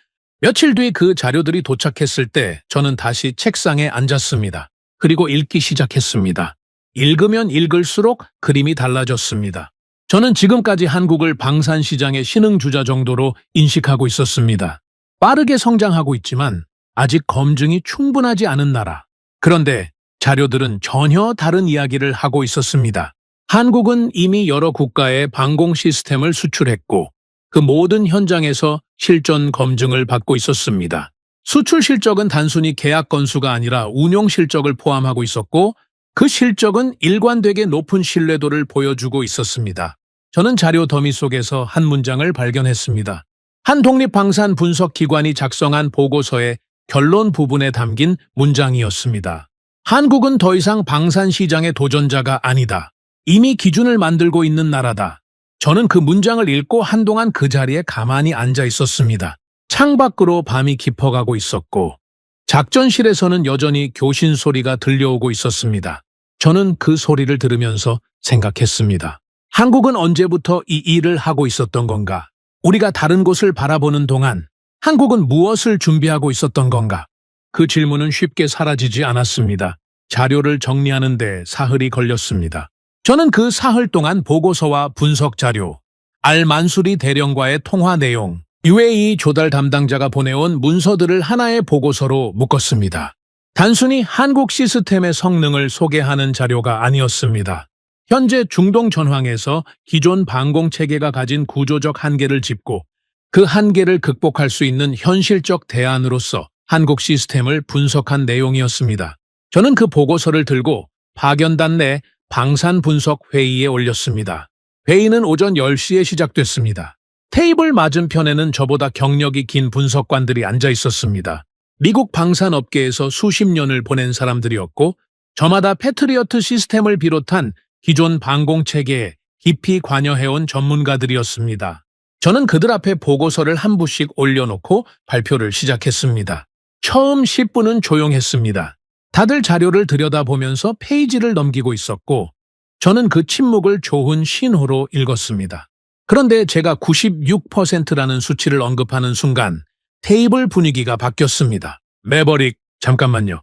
며칠 뒤 그 자료들이 도착했을 때 저는 다시 책상에 앉았습니다. 그리고 읽기 시작했습니다. 읽으면 읽을수록 그림이 달라졌습니다. 저는 지금까지 한국을 방산 시장의 신흥주자 정도로 인식하고 있었습니다. 빠르게 성장하고 있지만 아직 검증이 충분하지 않은 나라. 그런데 자료들은 전혀 다른 이야기를 하고 있었습니다. 한국은 이미 여러 국가에 방공 시스템을 수출했고 그 모든 현장에서 실전 검증을 받고 있었습니다. 수출 실적은 단순히 계약 건수가 아니라 운용 실적을 포함하고 있었고 그 실적은 일관되게 높은 신뢰도를 보여주고 있었습니다. 저는 자료 더미 속에서 한 문장을 발견했습니다. 한 독립방산 분석 기관이 작성한 보고서의 결론 부분에 담긴 문장이었습니다. 한국은 더 이상 방산 시장의 도전자가 아니다. 이미 기준을 만들고 있는 나라다. 저는 그 문장을 읽고 한동안 그 자리에 가만히 앉아 있었습니다. 창밖으로 밤이 깊어가고 있었고 작전실에서는 여전히 교신 소리가 들려오고 있었습니다. 저는 그 소리를 들으면서 생각했습니다. 한국은 언제부터 이 일을 하고 있었던 건가? 우리가 다른 곳을 바라보는 동안 한국은 무엇을 준비하고 있었던 건가? 그 질문은 쉽게 사라지지 않았습니다. 자료를 정리하는 데 사흘이 걸렸습니다. 저는 그 사흘 동안 보고서와 분석 자료, 알만수리 대령과의 통화 내용, UAE 조달 담당자가 보내온 문서들을 하나의 보고서로 묶었습니다. 단순히 한국 시스템의 성능을 소개하는 자료가 아니었습니다. 현재 중동 전황에서 기존 방공 체계가 가진 구조적 한계를 짚고 그 한계를 극복할 수 있는 현실적 대안으로서 한국 시스템을 분석한 내용이었습니다. 저는 그 보고서를 들고 파견단 내 방산 분석 회의에 올렸습니다. 회의는 오전 10시에 시작됐습니다. 테이블 맞은편에는 저보다 경력이 긴 분석관들이 앉아 있었습니다. 미국 방산업계에서 수십 년을 보낸 사람들이었고 저마다 패트리어트 시스템을 비롯한 기존 방공체계에 깊이 관여해온 전문가들이었습니다. 저는 그들 앞에 보고서를 한 부씩 올려놓고 발표를 시작했습니다. 처음 10분은 조용했습니다. 다들 자료를 들여다보면서 페이지를 넘기고 있었고 저는 그 침묵을 좋은 신호로 읽었습니다. 그런데 제가 96%라는 수치를 언급하는 순간 테이블 분위기가 바뀌었습니다. 매버릭, 잠깐만요.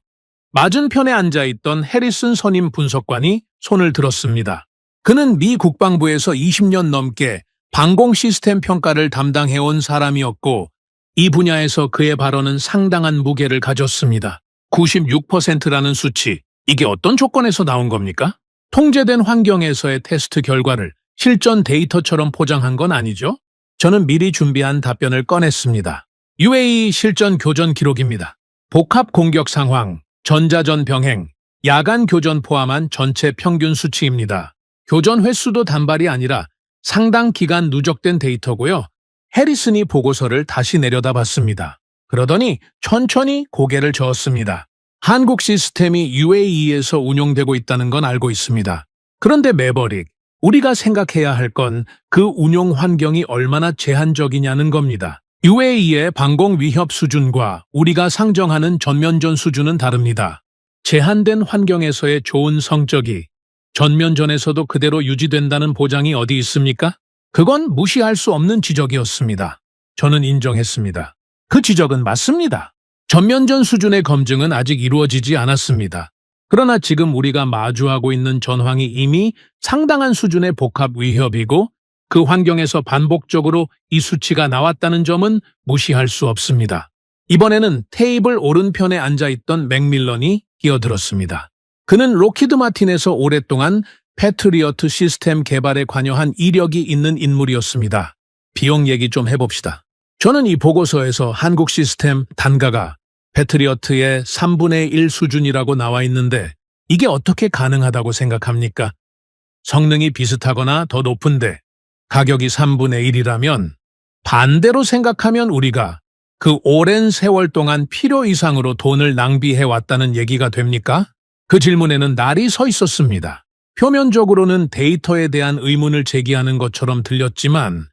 맞은편에 앉아있던 해리슨 선임 분석관이 손을 들었습니다. 그는 미 국방부에서 20년 넘게 방공 시스템 평가를 담당해온 사람이었고 이 분야에서 그의 발언은 상당한 무게를 가졌습니다. 96%라는 수치, 이게 어떤 조건에서 나온 겁니까? 통제된 환경에서의 테스트 결과를 실전 데이터처럼 포장한 건 아니죠? 저는 미리 준비한 답변을 꺼냈습니다. UAE 실전 교전 기록입니다. 복합 공격 상황, 전자전 병행, 야간 교전 포함한 전체 평균 수치입니다. 교전 횟수도 단발이 아니라 상당 기간 누적된 데이터고요. 해리슨이 보고서를 다시 내려다봤습니다. 그러더니 천천히 고개를 저었습니다. 한국 시스템이 UAE에서 운용되고 있다는 건 알고 있습니다. 그런데 매버릭, 우리가 생각해야 할 건 그 운용 환경이 얼마나 제한적이냐는 겁니다. UAE의 방공 위협 수준과 우리가 상정하는 전면전 수준은 다릅니다. 제한된 환경에서의 좋은 성적이 전면전에서도 그대로 유지된다는 보장이 어디 있습니까? 그건 무시할 수 없는 지적이었습니다. 저는 인정했습니다. 그 지적은 맞습니다. 전면전 수준의 검증은 아직 이루어지지 않았습니다. 그러나 지금 우리가 마주하고 있는 전황이 이미 상당한 수준의 복합 위협이고 그 환경에서 반복적으로 이 수치가 나왔다는 점은 무시할 수 없습니다. 이번에는 테이블 오른편에 앉아있던 맥밀런이 끼어들었습니다. 그는 록히드 마틴에서 오랫동안 패트리어트 시스템 개발에 관여한 이력이 있는 인물이었습니다. 비용 얘기 좀 해봅시다. 저는 이 보고서에서 한국 시스템 단가가 패트리어트의 3분의 1 수준이라고 나와 있는데 이게 어떻게 가능하다고 생각합니까? 성능이 비슷하거나 더 높은데 가격이 3분의 1이라면 반대로 생각하면 우리가 그 오랜 세월 동안 필요 이상으로 돈을 낭비해 왔다는 얘기가 됩니까? 그 질문에는 날이 서 있었습니다. 표면적으로는 데이터에 대한 의문을 제기하는 것처럼 들렸지만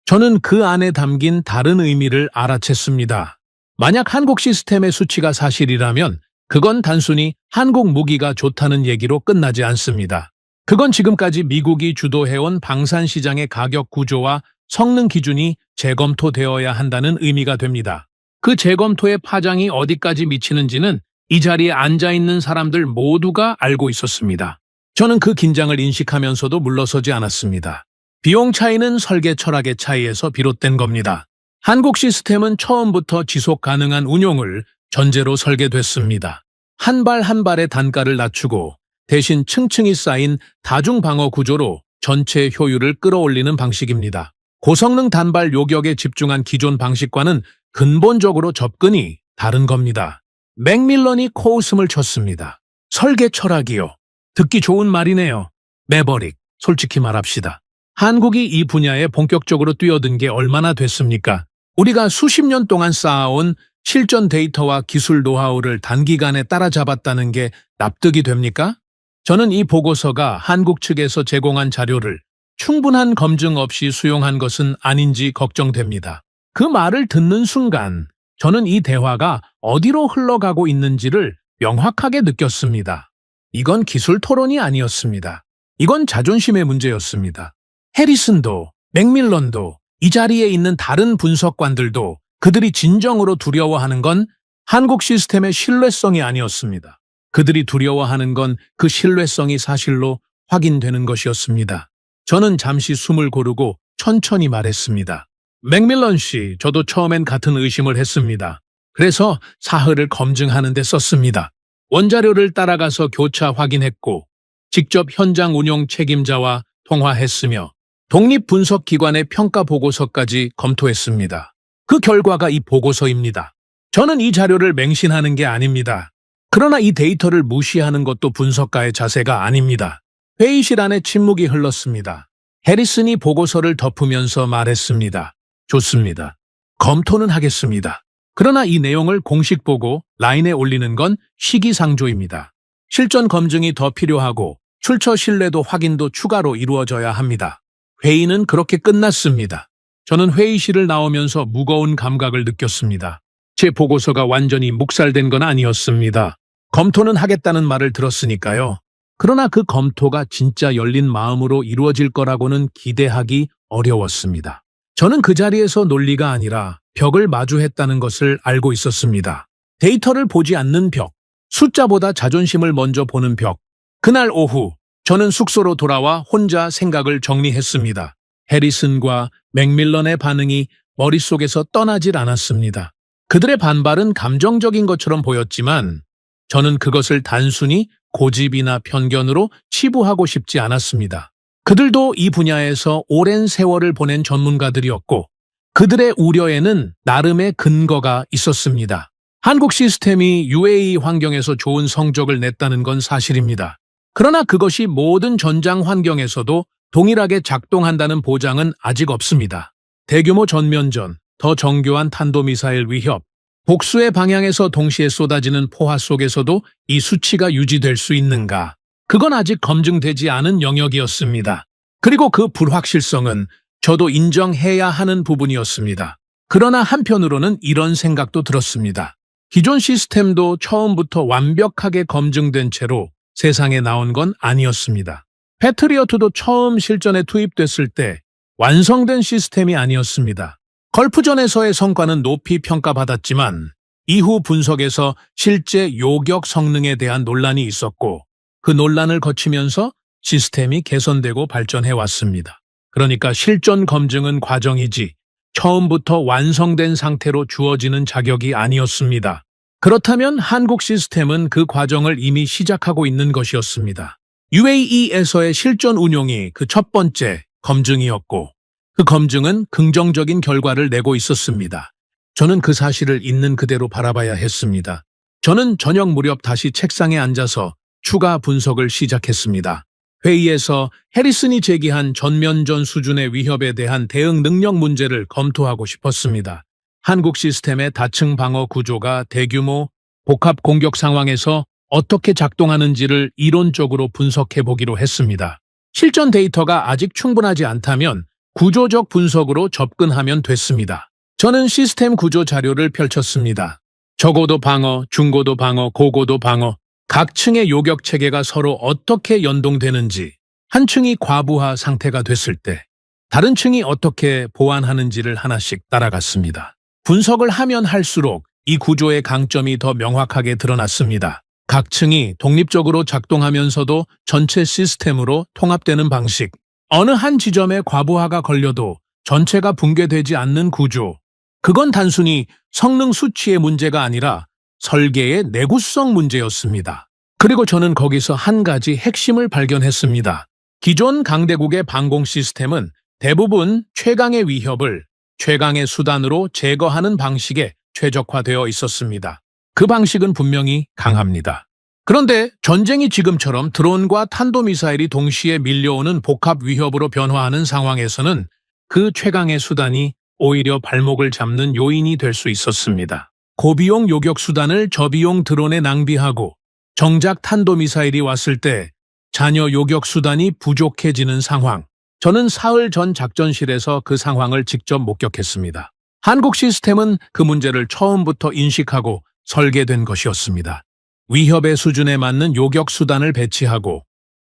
저는 그 안에 담긴 다른 의미를 알아챘습니다. 만약 한국 시스템의 수치가 사실이라면 그건 단순히 한국 무기가 좋다는 얘기로 끝나지 않습니다. 그건 지금까지 미국이 주도해온 방산 시장의 가격 구조와 성능 기준이 재검토되어야 한다는 의미가 됩니다. 그 재검토의 파장이 어디까지 미치는지는 이 자리에 앉아있는 사람들 모두가 알고 있었습니다. 저는 그 긴장을 인식하면서도 물러서지 않았습니다. 비용 차이는 설계 철학의 차이에서 비롯된 겁니다. 한국 시스템은 처음부터 지속 가능한 운용을 전제로 설계됐습니다. 한 발 한 발의 단가를 낮추고 대신 층층이 쌓인 다중방어 구조로 전체 효율을 끌어올리는 방식입니다. 고성능 단발 요격에 집중한 기존 방식과는 근본적으로 접근이 다른 겁니다. 맥밀런이 코웃음을 쳤습니다. 설계 철학이요. 듣기 좋은 말이네요. 매버릭, 솔직히 말합시다. 한국이 이 분야에 본격적으로 뛰어든 게 얼마나 됐습니까? 우리가 수십 년 동안 쌓아온 실전 데이터와 기술 노하우를 단기간에 따라잡았다는 게 납득이 됩니까? 저는 이 보고서가 한국 측에서 제공한 자료를 충분한 검증 없이 수용한 것은 아닌지 걱정됩니다. 그 말을 듣는 순간 저는 이 대화가 어디로 흘러가고 있는지를 명확하게 느꼈습니다. 이건 기술 토론이 아니었습니다. 이건 자존심의 문제였습니다. 해리슨도, 맥밀런도, 이 자리에 있는 다른 분석관들도 그들이 진정으로 두려워하는 건 한국 시스템의 신뢰성이 아니었습니다. 그들이 두려워하는 건 그 신뢰성이 사실로 확인되는 것이었습니다. 저는 잠시 숨을 고르고 천천히 말했습니다. 맥밀런 씨, 저도 처음엔 같은 의심을 했습니다. 그래서 사흘을 검증하는 데 썼습니다. 원자료를 따라가서 교차 확인했고 직접 현장 운용 책임자와 통화했으며 독립분석기관의 평가 보고서까지 검토했습니다. 그 결과가 이 보고서입니다. 저는 이 자료를 맹신하는 게 아닙니다. 그러나 이 데이터를 무시하는 것도 분석가의 자세가 아닙니다. 회의실 안에 침묵이 흘렀습니다. 해리슨이 보고서를 덮으면서 말했습니다. 좋습니다. 검토는 하겠습니다. 그러나 이 내용을 공식 보고 라인에 올리는 건 시기상조입니다. 실전 검증이 더 필요하고 출처 신뢰도 확인도 추가로 이루어져야 합니다. 회의는 그렇게 끝났습니다. 저는 회의실을 나오면서 무거운 감각을 느꼈습니다. 제 보고서가 완전히 묵살된 건 아니었습니다. 검토는 하겠다는 말을 들었으니까요. 그러나 그 검토가 진짜 열린 마음으로 이루어질 거라고는 기대하기 어려웠습니다. 저는 그 자리에서 논리가 아니라 벽을 마주했다는 것을 알고 있었습니다. 데이터를 보지 않는 벽, 숫자보다 자존심을 먼저 보는 벽. 그날 오후 저는 숙소로 돌아와 혼자 생각을 정리했습니다. 해리슨과 맥밀런의 반응이 머릿속에서 떠나질 않았습니다. 그들의 반발은 감정적인 것처럼 보였지만 저는 그것을 단순히 고집이나 편견으로 치부하고 싶지 않았습니다. 그들도 이 분야에서 오랜 세월을 보낸 전문가들이었고 그들의 우려에는 나름의 근거가 있었습니다. 한국 시스템이 UAE 환경에서 좋은 성적을 냈다는 건 사실입니다. 그러나 그것이 모든 전장 환경에서도 동일하게 작동한다는 보장은 아직 없습니다. 대규모 전면전, 더 정교한 탄도미사일 위협, 복수의 방향에서 동시에 쏟아지는 포화 속에서도 이 수치가 유지될 수 있는가? 그건 아직 검증되지 않은 영역이었습니다. 그리고 그 불확실성은 저도 인정해야 하는 부분이었습니다. 그러나 한편으로는 이런 생각도 들었습니다. 기존 시스템도 처음부터 완벽하게 검증된 채로 세상에 나온 건 아니었습니다. 패트리어트도 처음 실전에 투입됐을 때 완성된 시스템이 아니었습니다. 걸프전에서의 성과는 높이 평가받았지만 이후 분석에서 실제 요격 성능에 대한 논란이 있었고 그 논란을 거치면서 시스템이 개선되고 발전해 왔습니다. 그러니까 실전 검증은 과정이지 처음부터 완성된 상태로 주어지는 자격이 아니었습니다. 그렇다면 한국 시스템은 그 과정을 이미 시작하고 있는 것이었습니다. UAE에서의 실전 운용이 그 첫 번째 검증이었고 그 검증은 긍정적인 결과를 내고 있었습니다. 저는 그 사실을 있는 그대로 바라봐야 했습니다. 저는 저녁 무렵 다시 책상에 앉아서 추가 분석을 시작했습니다. 회의에서 해리슨이 제기한 전면전 수준의 위협에 대한 대응 능력 문제를 검토하고 싶었습니다. 한국 시스템의 다층 방어 구조가 대규모 복합 공격 상황에서 어떻게 작동하는지를 이론적으로 분석해 보기로 했습니다. 실전 데이터가 아직 충분하지 않다면 구조적 분석으로 접근하면 됐습니다. 저는 시스템 구조 자료를 펼쳤습니다. 저고도 방어, 중고도 방어, 고고도 방어, 각 층의 요격 체계가 서로 어떻게 연동되는지, 한 층이 과부하 상태가 됐을 때 다른 층이 어떻게 보완하는지를 하나씩 따라갔습니다. 분석을 하면 할수록 이 구조의 강점이 더 명확하게 드러났습니다. 각 층이 독립적으로 작동하면서도 전체 시스템으로 통합되는 방식, 어느 한 지점에 과부하가 걸려도 전체가 붕괴되지 않는 구조, 그건 단순히 성능 수치의 문제가 아니라 설계의 내구성 문제였습니다. 그리고 저는 거기서 한 가지 핵심을 발견했습니다. 기존 강대국의 방공 시스템은 대부분 최강의 위협을 최강의 수단으로 제거하는 방식에 최적화되어 있었습니다. 그 방식은 분명히 강합니다. 그런데 전쟁이 지금처럼 드론과 탄도미사일이 동시에 밀려오는 복합 위협으로 변화하는 상황에서는 그 최강의 수단이 오히려 발목을 잡는 요인이 될 수 있었습니다. 고비용 요격 수단을 저비용 드론에 낭비하고 정작 탄도미사일이 왔을 때 잔여 요격 수단이 부족해지는 상황. 저는 사흘 전 작전실에서 그 상황을 직접 목격했습니다. 한국 시스템은 그 문제를 처음부터 인식하고 설계된 것이었습니다. 위협의 수준에 맞는 요격 수단을 배치하고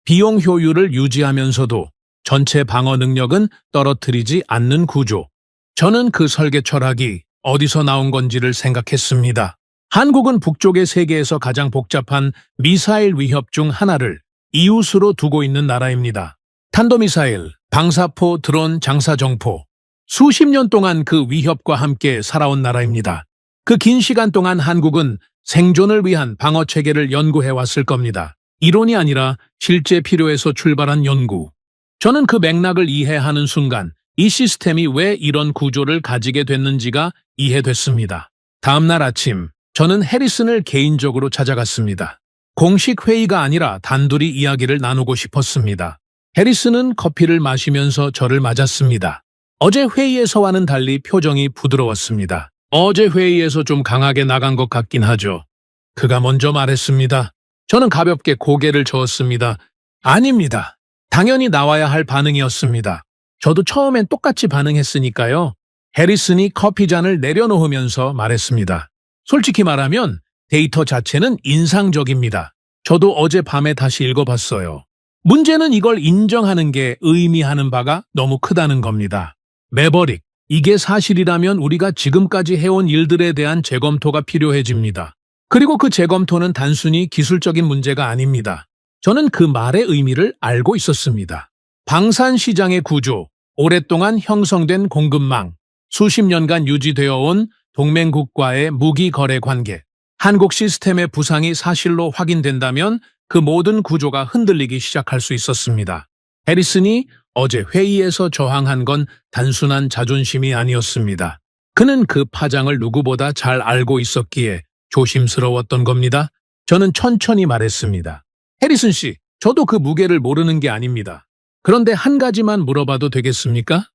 비용 효율을 유지하면서도 전체 방어 능력은 떨어뜨리지 않는 구조. 저는 그 설계 철학이 어디서 나온 건지를 생각했습니다. 한국은 북쪽의 세계에서 가장 복잡한 미사일 위협 중 하나를 이웃으로 두고 있는 나라입니다. 탄도미사일, 방사포, 드론, 장사정포. 수십 년 동안 그 위협과 함께 살아온 나라입니다. 그 긴 시간 동안 한국은 생존을 위한 방어 체계를 연구해 왔을 겁니다. 이론이 아니라 실제 필요에서 출발한 연구. 저는 그 맥락을 이해하는 순간 이 시스템이 왜 이런 구조를 가지게 됐는지가 이해됐습니다. 다음 날 아침, 저는 해리슨을 개인적으로 찾아갔습니다. 공식 회의가 아니라 단둘이 이야기를 나누고 싶었습니다. 해리슨은 커피를 마시면서 저를 맞았습니다. 어제 회의에서와는 달리 표정이 부드러웠습니다. 어제 회의에서 좀 강하게 나간 것 같긴 하죠. 그가 먼저 말했습니다. 저는 가볍게 고개를 저었습니다. 아닙니다. 당연히 나와야 할 반응이었습니다. 저도 처음엔 똑같이 반응했으니까요. 해리슨이 커피잔을 내려놓으면서 말했습니다. 솔직히 말하면 데이터 자체는 인상적입니다. 저도 어젯밤에 다시 읽어봤어요. 문제는 이걸 인정하는 게 의미하는 바가 너무 크다는 겁니다. 매버릭, 이게 사실이라면 우리가 지금까지 해온 일들에 대한 재검토가 필요해집니다. 그리고 그 재검토는 단순히 기술적인 문제가 아닙니다. 저는 그 말의 의미를 알고 있었습니다. 방산 시장의 구조, 오랫동안 형성된 공급망, 수십 년간 유지되어 온 동맹국과의 무기 거래 관계, 한국 시스템의 부상이 사실로 확인된다면 그 모든 구조가 흔들리기 시작할 수 있었습니다. 해리슨이 어제 회의에서 저항한 건 단순한 자존심이 아니었습니다. 그는 그 파장을 누구보다 잘 알고 있었기에 조심스러웠던 겁니다. 저는 천천히 말했습니다. 해리슨 씨, 저도 그 무게를 모르는 게 아닙니다. 그런데 한 가지만 물어봐도 되겠습니까?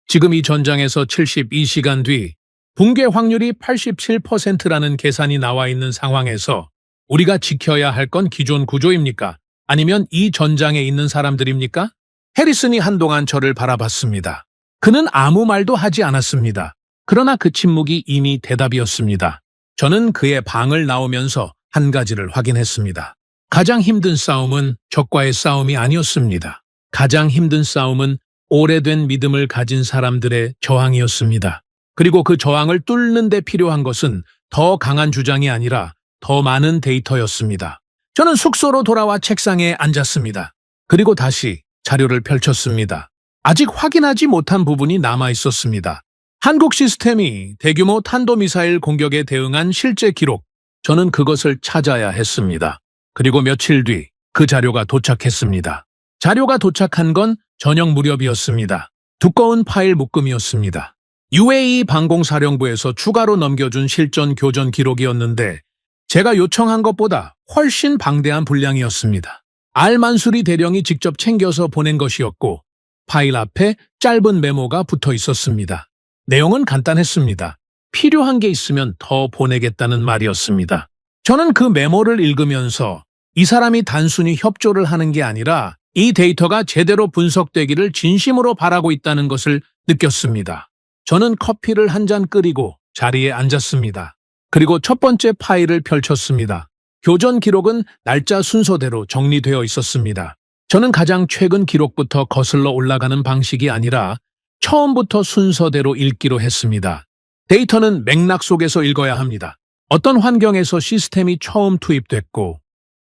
지금 이 전장에서 72시간 뒤 붕괴 확률이 87%라는 계산이 나와 있는 상황에서 우리가 지켜야 할 건 기존 구조입니까? 아니면 이 전장에 있는 사람들입니까? 해리슨이 한동안 저를 바라봤습니다. 그는 아무 말도 하지 않았습니다. 그러나 그 침묵이 이미 대답이었습니다. 저는 그의 방을 나오면서 한 가지를 확인했습니다. 가장 힘든 싸움은 적과의 싸움이 아니었습니다. 가장 힘든 싸움은 오래된 믿음을 가진 사람들의 저항이었습니다. 그리고 그 저항을 뚫는 데 필요한 것은 더 강한 주장이 아니라 더 많은 데이터였습니다. 저는 숙소로 돌아와 책상에 앉았습니다. 그리고 다시 자료를 펼쳤습니다. 아직 확인하지 못한 부분이 남아 있었습니다. 한국 시스템이 대규모 탄도미사일 공격에 대응한 실제 기록, 저는 그것을 찾아야 했습니다. 그리고 며칠 뒤 그 자료가 도착했습니다. 자료가 도착한 건 저녁 무렵이었습니다. 두꺼운 파일 묶음이었습니다. UAE 방공사령부에서 추가로 넘겨준 실전 교전 기록이었는데 제가 요청한 것보다 훨씬 방대한 분량이었습니다. 알만수리 대령이 직접 챙겨서 보낸 것이었고 파일 앞에 짧은 메모가 붙어 있었습니다. 내용은 간단했습니다. 필요한 게 있으면 더 보내겠다는 말이었습니다. 저는 그 메모를 읽으면서 이 사람이 단순히 협조를 하는 게 아니라 이 데이터가 제대로 분석되기를 진심으로 바라고 있다는 것을 느꼈습니다. 저는 커피를 한 잔 끓이고 자리에 앉았습니다. 그리고 첫 번째 파일을 펼쳤습니다. 교전 기록은 날짜 순서대로 정리되어 있었습니다. 저는 가장 최근 기록부터 거슬러 올라가는 방식이 아니라 처음부터 순서대로 읽기로 했습니다. 데이터는 맥락 속에서 읽어야 합니다. 어떤 환경에서 시스템이 처음 투입됐고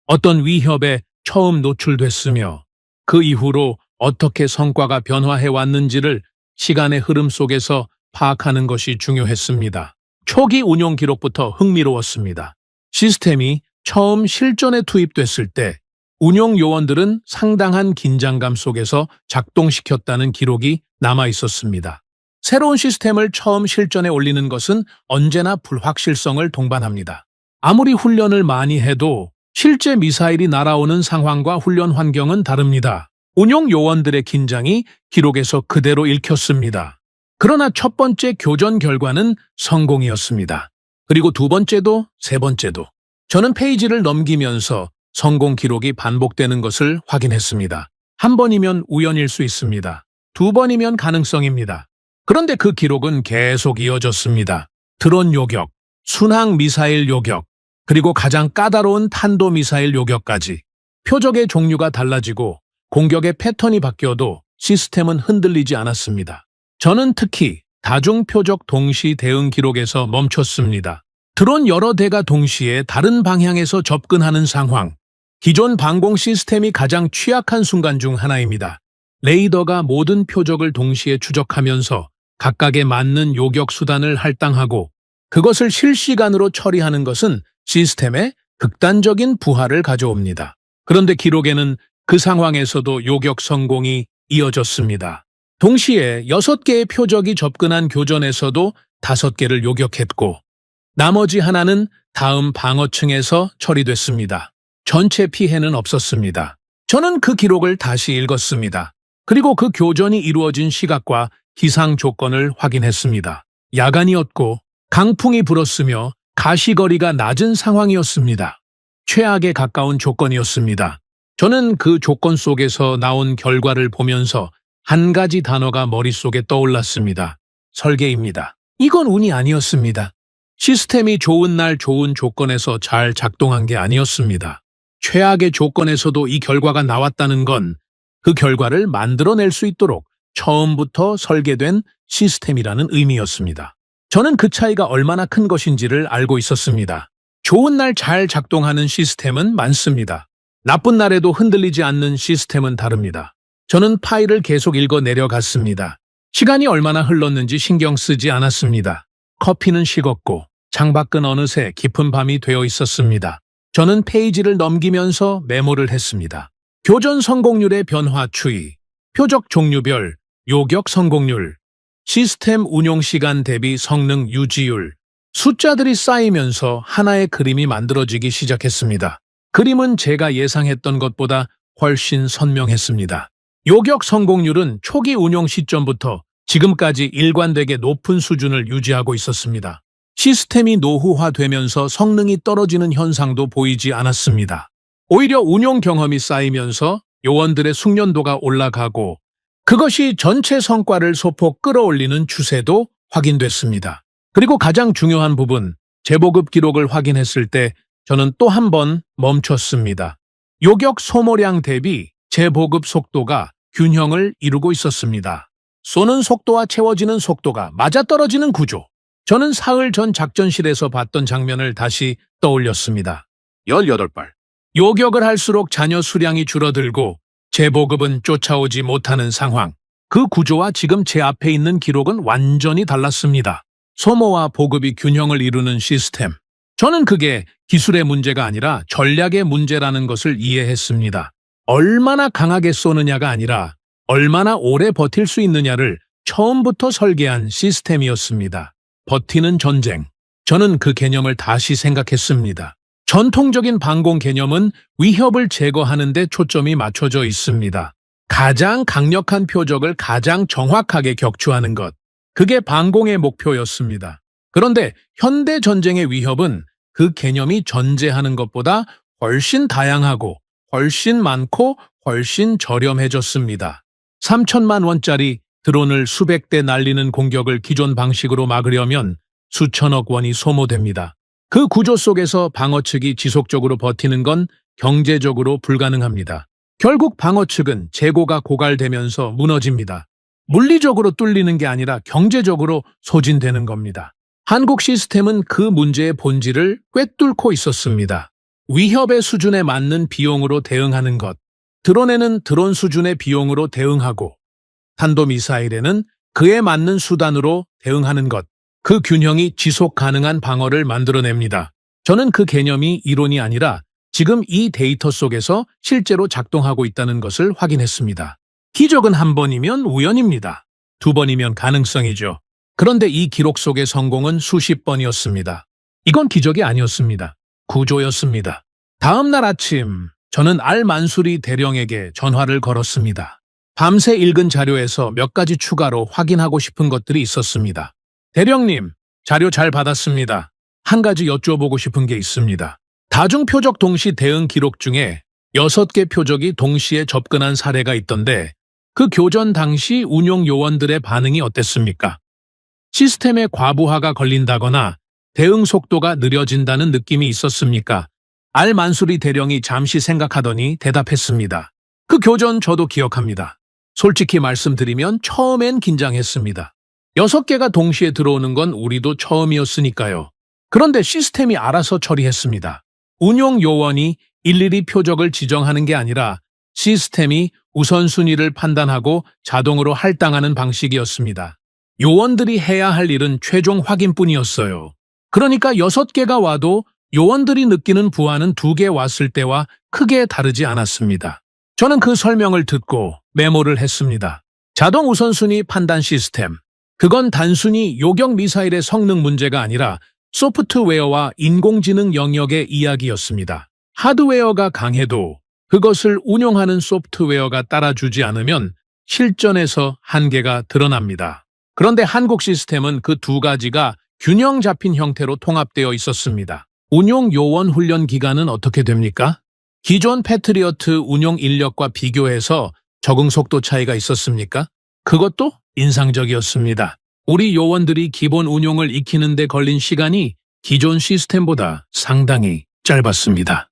어떤 위협에 처음 노출됐으며 그 이후로 어떻게 성과가 변화해 왔는지를 시간의 흐름 속에서 파악하는 것이 중요했습니다. 초기 운용 기록부터 흥미로웠습니다. 시스템이 처음 실전에 투입됐을 때 운용 요원들은 상당한 긴장감 속에서 작동시켰다는 기록이 남아 있었습니다. 새로운 시스템을 처음 실전에 올리는 것은 언제나 불확실성을 동반합니다. 아무리 훈련을 많이 해도 실제 미사일이 날아오는 상황과 훈련 환경은 다릅니다. 운용 요원들의 긴장이 기록에서 그대로 읽혔습니다. 그러나 첫 번째 교전 결과는 성공이었습니다. 그리고 두 번째도 세 번째도 저는 페이지를 넘기면서 성공 기록이 반복되는 것을 확인했습니다. 한 번이면 우연일 수 있습니다. 두 번이면 가능성입니다. 그런데 그 기록은 계속 이어졌습니다. 드론 요격, 순항 미사일 요격, 그리고 가장 까다로운 탄도미사일 요격까지 표적의 종류가 달라지고 공격의 패턴이 바뀌어도 시스템은 흔들리지 않았습니다. 저는 특히 다중표적 동시 대응 기록에서 멈췄습니다. 드론 여러 대가 동시에 다른 방향에서 접근하는 상황, 기존 방공 시스템이 가장 취약한 순간 중 하나입니다. 레이더가 모든 표적을 동시에 추적하면서 각각에 맞는 요격 수단을 할당하고 그것을 실시간으로 처리하는 것은 시스템에 극단적인 부하를 가져옵니다. 그런데 기록에는 그 상황에서도 요격 성공이 이어졌습니다. 동시에 6개의 표적이 접근한 교전에서도 5개를 요격했고 나머지 하나는 다음 방어층에서 처리됐습니다. 전체 피해는 없었습니다. 저는 그 기록을 다시 읽었습니다. 그리고 그 교전이 이루어진 시각과 기상 조건을 확인했습니다. 야간이었고 강풍이 불었으며 가시거리가 낮은 상황이었습니다. 최악에 가까운 조건이었습니다. 저는 그 조건 속에서 나온 결과를 보면서 한 가지 단어가 머릿속에 떠올랐습니다. 설계입니다. 이건 운이 아니었습니다. 시스템이 좋은 날 좋은 조건에서 잘 작동한 게 아니었습니다. 최악의 조건에서도 이 결과가 나왔다는 건 그 결과를 만들어낼 수 있도록 처음부터 설계된 시스템이라는 의미였습니다. 저는 그 차이가 얼마나 큰 것인지를 알고 있었습니다. 좋은 날 잘 작동하는 시스템은 많습니다. 나쁜 날에도 흔들리지 않는 시스템은 다릅니다. 저는 파일을 계속 읽어 내려갔습니다. 시간이 얼마나 흘렀는지 신경 쓰지 않았습니다. 커피는 식었고 창밖은 어느새 깊은 밤이 되어 있었습니다. 저는 페이지를 넘기면서 메모를 했습니다. 교전 성공률의 변화 추이, 표적 종류별, 요격 성공률, 시스템 운용 시간 대비 성능 유지율, 숫자들이 쌓이면서 하나의 그림이 만들어지기 시작했습니다. 그림은 제가 예상했던 것보다 훨씬 선명했습니다. 요격 성공률은 초기 운용 시점부터 지금까지 일관되게 높은 수준을 유지하고 있었습니다. 시스템이 노후화되면서 성능이 떨어지는 현상도 보이지 않았습니다. 오히려 운용 경험이 쌓이면서 요원들의 숙련도가 올라가고 그것이 전체 성과를 소폭 끌어올리는 추세도 확인됐습니다. 그리고 가장 중요한 부분, 재보급 기록을 확인했을 때 저는 또 한 번 멈췄습니다. 요격 소모량 대비 재보급 속도가 균형을 이루고 있었습니다. 쏘는 속도와 채워지는 속도가 맞아떨어지는 구조. 저는 사흘 전 작전실에서 봤던 장면을 다시 떠올렸습니다. 18발. 요격을 할수록 잔여 수량이 줄어들고 재보급은 쫓아오지 못하는 상황. 그 구조와 지금 제 앞에 있는 기록은 완전히 달랐습니다. 소모와 보급이 균형을 이루는 시스템. 저는 그게 기술의 문제가 아니라 전략의 문제라는 것을 이해했습니다. 얼마나 강하게 쏘느냐가 아니라 얼마나 오래 버틸 수 있느냐를 처음부터 설계한 시스템이었습니다. 버티는 전쟁. 저는 그 개념을 다시 생각했습니다. 전통적인 방공 개념은 위협을 제거하는 데 초점이 맞춰져 있습니다. 가장 강력한 표적을 가장 정확하게 격추하는 것. 그게 방공의 목표였습니다. 그런데 현대 전쟁의 위협은 그 개념이 전제하는 것보다 훨씬 다양하고 훨씬 많고 훨씬 저렴해졌습니다. 3천만 원짜리 드론을 수백 대 날리는 공격을 기존 방식으로 막으려면 수천억 원이 소모됩니다. 그 구조 속에서 방어 측이 지속적으로 버티는 건 경제적으로 불가능합니다. 결국 방어 측은 재고가 고갈되면서 무너집니다. 물리적으로 뚫리는 게 아니라 경제적으로 소진되는 겁니다. 한국 시스템은 그 문제의 본질을 꿰뚫고 있었습니다. 위협의 수준에 맞는 비용으로 대응하는 것, 드론에는 드론 수준의 비용으로 대응하고, 탄도미사일에는 그에 맞는 수단으로 대응하는 것, 그 균형이 지속 가능한 방어를 만들어냅니다. 저는 그 개념이 이론이 아니라 지금 이 데이터 속에서 실제로 작동하고 있다는 것을 확인했습니다. 기적은 한 번이면 우연입니다. 두 번이면 가능성이죠. 그런데 이 기록 속의 성공은 수십 번이었습니다. 이건 기적이 아니었습니다. 구조였습니다. 다음 날 아침, 저는 알만수리 대령에게 전화를 걸었습니다. 밤새 읽은 자료에서 몇 가지 추가로 확인하고 싶은 것들이 있었습니다. 대령님, 자료 잘 받았습니다. 한 가지 여쭤보고 싶은 게 있습니다. 다중표적 동시 대응 기록 중에 6개 표적이 동시에 접근한 사례가 있던데 그 교전 당시 운용 요원들의 반응이 어땠습니까? 시스템의 과부하가 걸린다거나 대응 속도가 느려진다는 느낌이 있었습니까? 알만수리 대령이 잠시 생각하더니 대답했습니다. 그 교전 저도 기억합니다. 솔직히 말씀드리면 처음엔 긴장했습니다. 6개가 동시에 들어오는 건 우리도 처음이었으니까요. 그런데 시스템이 알아서 처리했습니다. 운용 요원이 일일이 표적을 지정하는 게 아니라 시스템이 우선순위를 판단하고 자동으로 할당하는 방식이었습니다. 요원들이 해야 할 일은 최종 확인뿐이었어요. 그러니까 6개가 와도 요원들이 느끼는 부하는 2개 왔을 때와 크게 다르지 않았습니다. 저는 그 설명을 듣고 메모를 했습니다. 자동 우선순위 판단 시스템. 그건 단순히 요격 미사일의 성능 문제가 아니라 소프트웨어와 인공지능 영역의 이야기였습니다. 하드웨어가 강해도 그것을 운용하는 소프트웨어가 따라주지 않으면 실전에서 한계가 드러납니다. 그런데 한국 시스템은 그 두 가지가 균형 잡힌 형태로 통합되어 있었습니다. 운용 요원 훈련 기간은 어떻게 됩니까? 기존 패트리어트 운용 인력과 비교해서 적응 속도 차이가 있었습니까? 그것도 인상적이었습니다. 우리 요원들이 기본 운용을 익히는 데 걸린 시간이 기존 시스템보다 상당히 짧았습니다.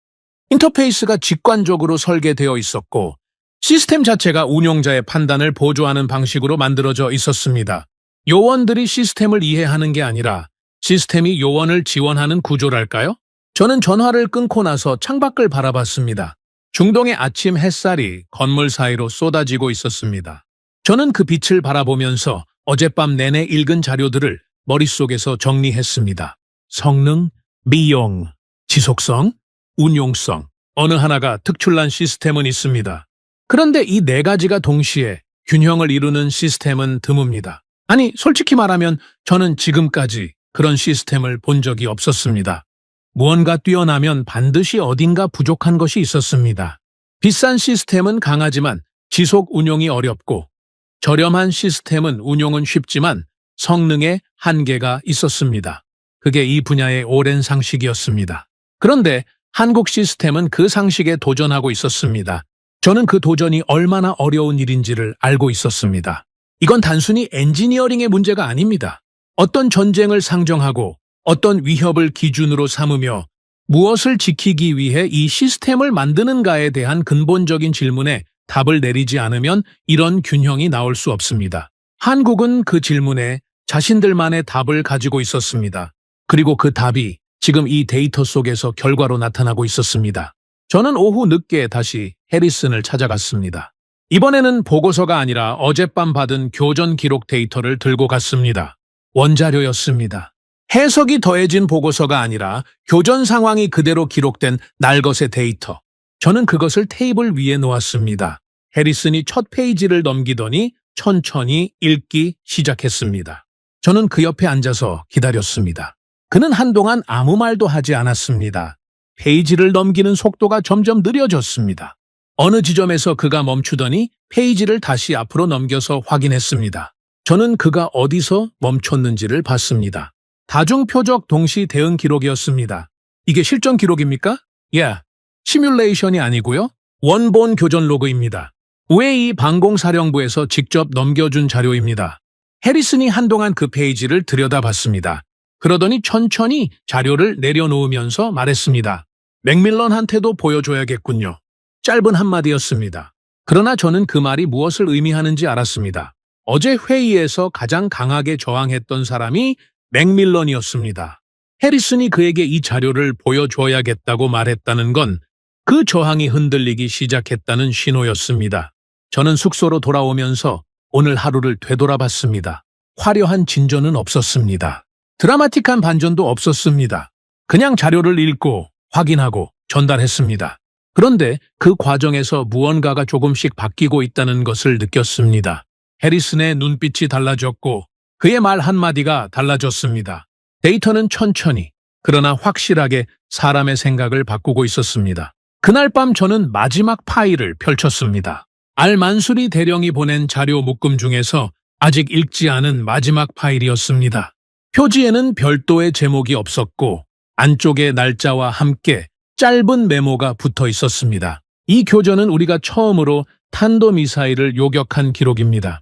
인터페이스가 직관적으로 설계되어 있었고 시스템 자체가 운용자의 판단을 보조하는 방식으로 만들어져 있었습니다. 요원들이 시스템을 이해하는 게 아니라 시스템이 요원을 지원하는 구조랄까요? 저는 전화를 끊고 나서 창밖을 바라봤습니다. 중동의 아침 햇살이 건물 사이로 쏟아지고 있었습니다. 저는 그 빛을 바라보면서 어젯밤 내내 읽은 자료들을 머릿속에서 정리했습니다. 성능, 비용, 지속성, 운용성, 어느 하나가 특출난 시스템은 있습니다. 그런데 이 4가지가 동시에 균형을 이루는 시스템은 드뭅니다. 아니, 솔직히 말하면 저는 지금까지 그런 시스템을 본 적이 없었습니다. 무언가 뛰어나면 반드시 어딘가 부족한 것이 있었습니다. 비싼 시스템은 강하지만 지속 운용이 어렵고 저렴한 시스템은 운용은 쉽지만 성능에 한계가 있었습니다. 그게 이 분야의 오랜 상식이었습니다. 그런데 한국 시스템은 그 상식에 도전하고 있었습니다. 저는 그 도전이 얼마나 어려운 일인지를 알고 있었습니다. 이건 단순히 엔지니어링의 문제가 아닙니다. 어떤 전쟁을 상정하고 어떤 위협을 기준으로 삼으며 무엇을 지키기 위해 이 시스템을 만드는가에 대한 근본적인 질문에 답을 내리지 않으면 이런 균형이 나올 수 없습니다. 한국은 그 질문에 자신들만의 답을 가지고 있었습니다. 그리고 그 답이 지금 이 데이터 속에서 결과로 나타나고 있었습니다. 저는 오후 늦게 다시 해리슨을 찾아갔습니다. 이번에는 보고서가 아니라 어젯밤 받은 교전 기록 데이터를 들고 갔습니다. 원자료였습니다. 해석이 더해진 보고서가 아니라 교전 상황이 그대로 기록된 날것의 데이터. 저는 그것을 테이블 위에 놓았습니다. 해리슨이 첫 페이지를 넘기더니 천천히 읽기 시작했습니다. 저는 그 옆에 앉아서 기다렸습니다. 그는 한동안 아무 말도 하지 않았습니다. 페이지를 넘기는 속도가 점점 느려졌습니다. 어느 지점에서 그가 멈추더니 페이지를 다시 앞으로 넘겨서 확인했습니다. 저는 그가 어디서 멈췄는지를 봤습니다. 다중표적 동시 대응 기록이었습니다. 이게 실전 기록입니까? 시뮬레이션이 아니고요. 원본 교전 로그입니다. 웨이 방공사령부에서 직접 넘겨준 자료입니다. 해리슨이 한동안 그 페이지를 들여다봤습니다. 그러더니 천천히 자료를 내려놓으면서 말했습니다. 맥밀런한테도 보여줘야겠군요. 짧은 한마디였습니다. 그러나 저는 그 말이 무엇을 의미하는지 알았습니다. 어제 회의에서 가장 강하게 저항했던 사람이 맥밀런이었습니다. 해리슨이 그에게 이 자료를 보여줘야겠다고 말했다는 건 그 저항이 흔들리기 시작했다는 신호였습니다. 저는 숙소로 돌아오면서 오늘 하루를 되돌아봤습니다. 화려한 진전은 없었습니다. 드라마틱한 반전도 없었습니다. 그냥 자료를 읽고 확인하고 전달했습니다. 그런데 그 과정에서 무언가가 조금씩 바뀌고 있다는 것을 느꼈습니다. 해리슨의 눈빛이 달라졌고 그의 말 한마디가 달라졌습니다. 데이터는 천천히 그러나 확실하게 사람의 생각을 바꾸고 있었습니다. 그날 밤 저는 마지막 파일을 펼쳤습니다. 알만수리 대령이 보낸 자료 묶음 중에서 아직 읽지 않은 마지막 파일이었습니다. 표지에는 별도의 제목이 없었고 안쪽에 날짜와 함께 짧은 메모가 붙어 있었습니다. 이 교전은 우리가 처음으로 탄도미사일을 요격한 기록입니다.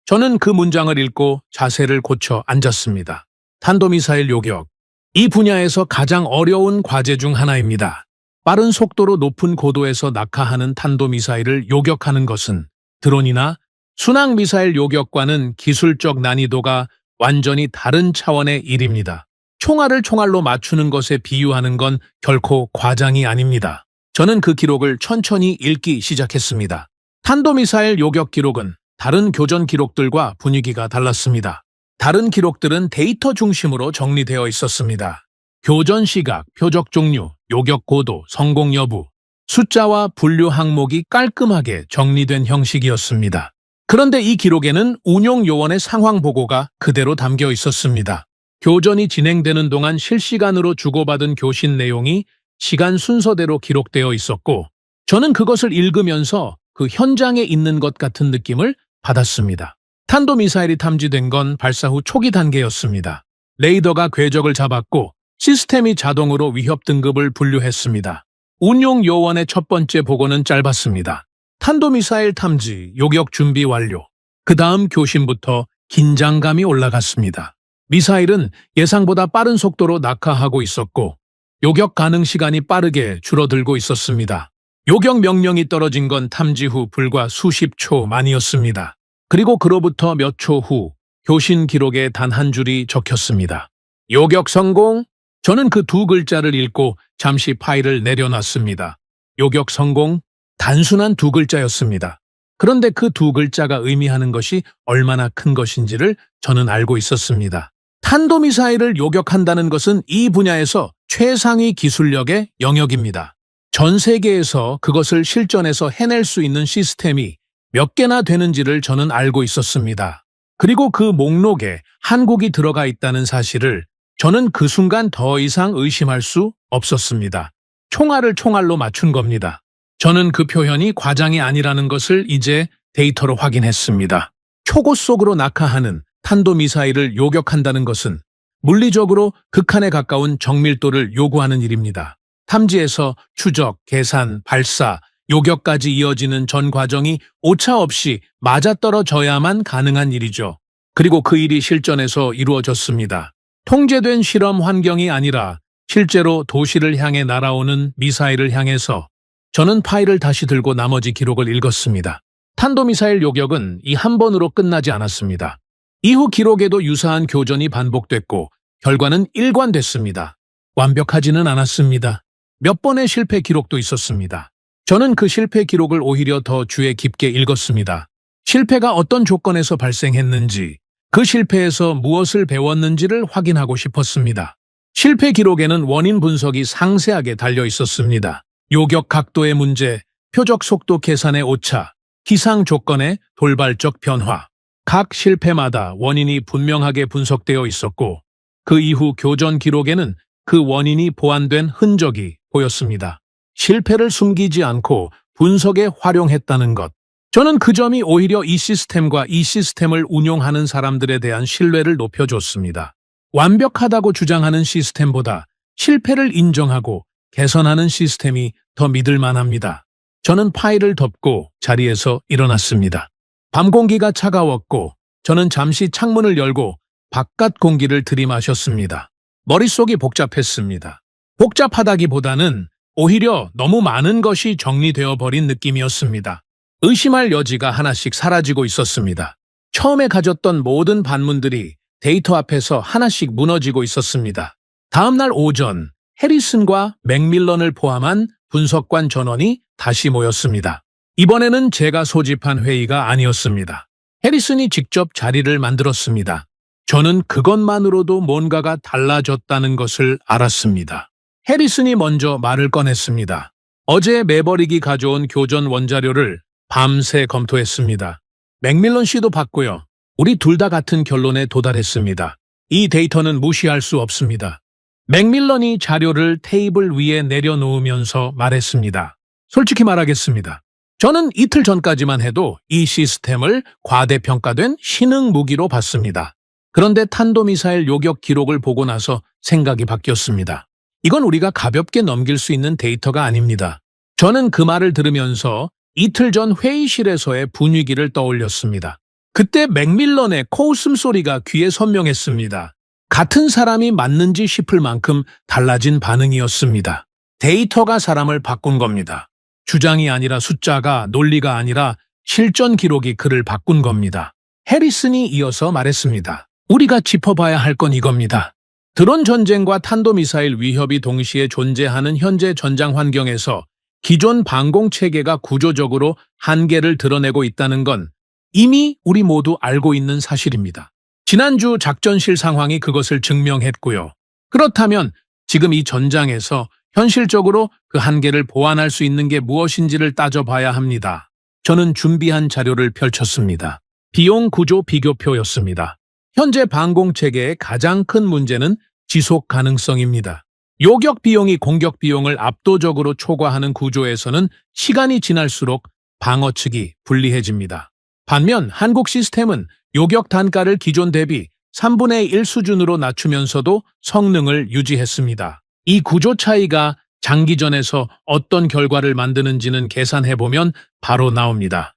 저는 그 문장을 읽고 자세를 고쳐 앉았습니다. 탄도미사일 요격. 이 분야에서 가장 어려운 과제 중 하나입니다. 빠른 속도로 높은 고도에서 낙하하는 탄도미사일을 요격하는 것은 드론이나 순항미사일 요격과는 기술적 난이도가 완전히 다른 차원의 일입니다. 총알을 총알로 맞추는 것에 비유하는 건 결코 과장이 아닙니다. 저는 그 기록을 천천히 읽기 시작했습니다. 탄도미사일 요격 기록은 다른 교전 기록들과 분위기가 달랐습니다. 다른 기록들은 데이터 중심으로 정리되어 있었습니다. 교전 시각, 표적 종류, 요격 고도, 성공 여부, 숫자와 분류 항목이 깔끔하게 정리된 형식이었습니다. 그런데 이 기록에는 운용 요원의 상황 보고가 그대로 담겨 있었습니다. 교전이 진행되는 동안 실시간으로 주고받은 교신 내용이 시간 순서대로 기록되어 있었고 저는 그것을 읽으면서 그 현장에 있는 것 같은 느낌을 받았습니다. 탄도미사일이 탐지된 건 발사 후 초기 단계였습니다. 레이더가 궤적을 잡았고 시스템이 자동으로 위협 등급을 분류했습니다. 운용 요원의 첫 번째 보고는 짧았습니다. 탄도미사일 탐지, 요격 준비 완료. 그 다음 교신부터 긴장감이 올라갔습니다. 미사일은 예상보다 빠른 속도로 낙하하고 있었고 요격 가능 시간이 빠르게 줄어들고 있었습니다. 요격 명령이 떨어진 건 탐지 후 불과 수십 초 만이었습니다. 그리고 그로부터 몇 초 후 교신 기록에 단 한 줄이 적혔습니다. 요격 성공? 저는 그 두 글자를 읽고 잠시 파일을 내려놨습니다. 요격 성공? 단순한 두 글자였습니다. 그런데 그 두 글자가 의미하는 것이 얼마나 큰 것인지를 저는 알고 있었습니다. 탄도미사일을 요격한다는 것은 이 분야에서 최상위 기술력의 영역입니다. 전 세계에서 그것을 실전에서 해낼 수 있는 시스템이 몇 개나 되는지를 저는 알고 있었습니다. 그리고 그 목록에 한국이 들어가 있다는 사실을 저는 그 순간 더 이상 의심할 수 없었습니다. 총알을 총알로 맞춘 겁니다. 저는 그 표현이 과장이 아니라는 것을 이제 데이터로 확인했습니다. 초고 속으로 낙하하는 탄도미사일을 요격한다는 것은 물리적으로 극한에 가까운 정밀도를 요구하는 일입니다. 탐지에서 추적, 계산, 발사, 요격까지 이어지는 전 과정이 오차 없이 맞아떨어져야만 가능한 일이죠. 그리고 그 일이 실전에서 이루어졌습니다. 통제된 실험 환경이 아니라 실제로 도시를 향해 날아오는 미사일을 향해서 저는 파일을 다시 들고 나머지 기록을 읽었습니다. 탄도미사일 요격은 이 한 번으로 끝나지 않았습니다. 이후 기록에도 유사한 교전이 반복됐고 결과는 일관됐습니다. 완벽하지는 않았습니다. 몇 번의 실패 기록도 있었습니다. 저는 그 실패 기록을 오히려 더 주의 깊게 읽었습니다. 실패가 어떤 조건에서 발생했는지, 그 실패에서 무엇을 배웠는지를 확인하고 싶었습니다. 실패 기록에는 원인 분석이 상세하게 달려 있었습니다. 요격 각도의 문제, 표적 속도 계산의 오차, 기상 조건의 돌발적 변화. 각 실패마다 원인이 분명하게 분석되어 있었고 그 이후 교전 기록에는 그 원인이 보완된 흔적이 보였습니다. 실패를 숨기지 않고 분석에 활용했다는 것. 저는 그 점이 오히려 이 시스템과 이 시스템을 운용하는 사람들에 대한 신뢰를 높여줬습니다. 완벽하다고 주장하는 시스템보다 실패를 인정하고 개선하는 시스템이 더 믿을 만합니다. 저는 파일을 덮고 자리에서 일어났습니다. 밤 공기가 차가웠고 저는 잠시 창문을 열고 바깥 공기를 들이마셨습니다. 머릿속이 복잡했습니다. 복잡하다기보다는 오히려 너무 많은 것이 정리되어 버린 느낌이었습니다. 의심할 여지가 하나씩 사라지고 있었습니다. 처음에 가졌던 모든 반문들이 데이터 앞에서 하나씩 무너지고 있었습니다. 다음 날 오전, 해리슨과 맥밀런을 포함한 분석관 전원이 다시 모였습니다. 이번에는 제가 소집한 회의가 아니었습니다. 해리슨이 직접 자리를 만들었습니다. 저는 그것만으로도 뭔가가 달라졌다는 것을 알았습니다. 해리슨이 먼저 말을 꺼냈습니다. 어제 매버릭이 가져온 교전 원자료를 밤새 검토했습니다. 맥밀런 씨도 봤고요. 우리 둘 다 같은 결론에 도달했습니다. 이 데이터는 무시할 수 없습니다. 맥밀런이 자료를 테이블 위에 내려놓으면서 말했습니다. 솔직히 말하겠습니다. 저는 이틀 전까지만 해도 이 시스템을 과대평가된 신흥 무기로 봤습니다. 그런데 탄도미사일 요격 기록을 보고 나서 생각이 바뀌었습니다. 이건 우리가 가볍게 넘길 수 있는 데이터가 아닙니다. 저는 그 말을 들으면서 이틀 전 회의실에서의 분위기를 떠올렸습니다. 그때 맥밀런의 코웃음 소리가 귀에 선명했습니다. 같은 사람이 맞는지 싶을 만큼 달라진 반응이었습니다. 데이터가 사람을 바꾼 겁니다. 주장이 아니라 숫자가, 논리가 아니라 실전 기록이 그를 바꾼 겁니다. 해리슨이 이어서 말했습니다. 우리가 짚어봐야 할 건 이겁니다. 드론 전쟁과 탄도미사일 위협이 동시에 존재하는 현재 전장 환경에서 기존 방공 체계가 구조적으로 한계를 드러내고 있다는 건 이미 우리 모두 알고 있는 사실입니다. 지난주 작전실 상황이 그것을 증명했고요. 그렇다면 지금 이 전장에서 현실적으로 그 한계를 보완할 수 있는 게 무엇인지를 따져봐야 합니다. 저는 준비한 자료를 펼쳤습니다. 비용 구조 비교표였습니다. 현재 방공 체계의 가장 큰 문제는 지속 가능성입니다. 요격 비용이 공격 비용을 압도적으로 초과하는 구조에서는 시간이 지날수록 방어 측이 불리해집니다. 반면 한국 시스템은 요격 단가를 기존 대비 3분의 1 수준으로 낮추면서도 성능을 유지했습니다. 이 구조 차이가 장기전에서 어떤 결과를 만드는지는 계산해보면 바로 나옵니다.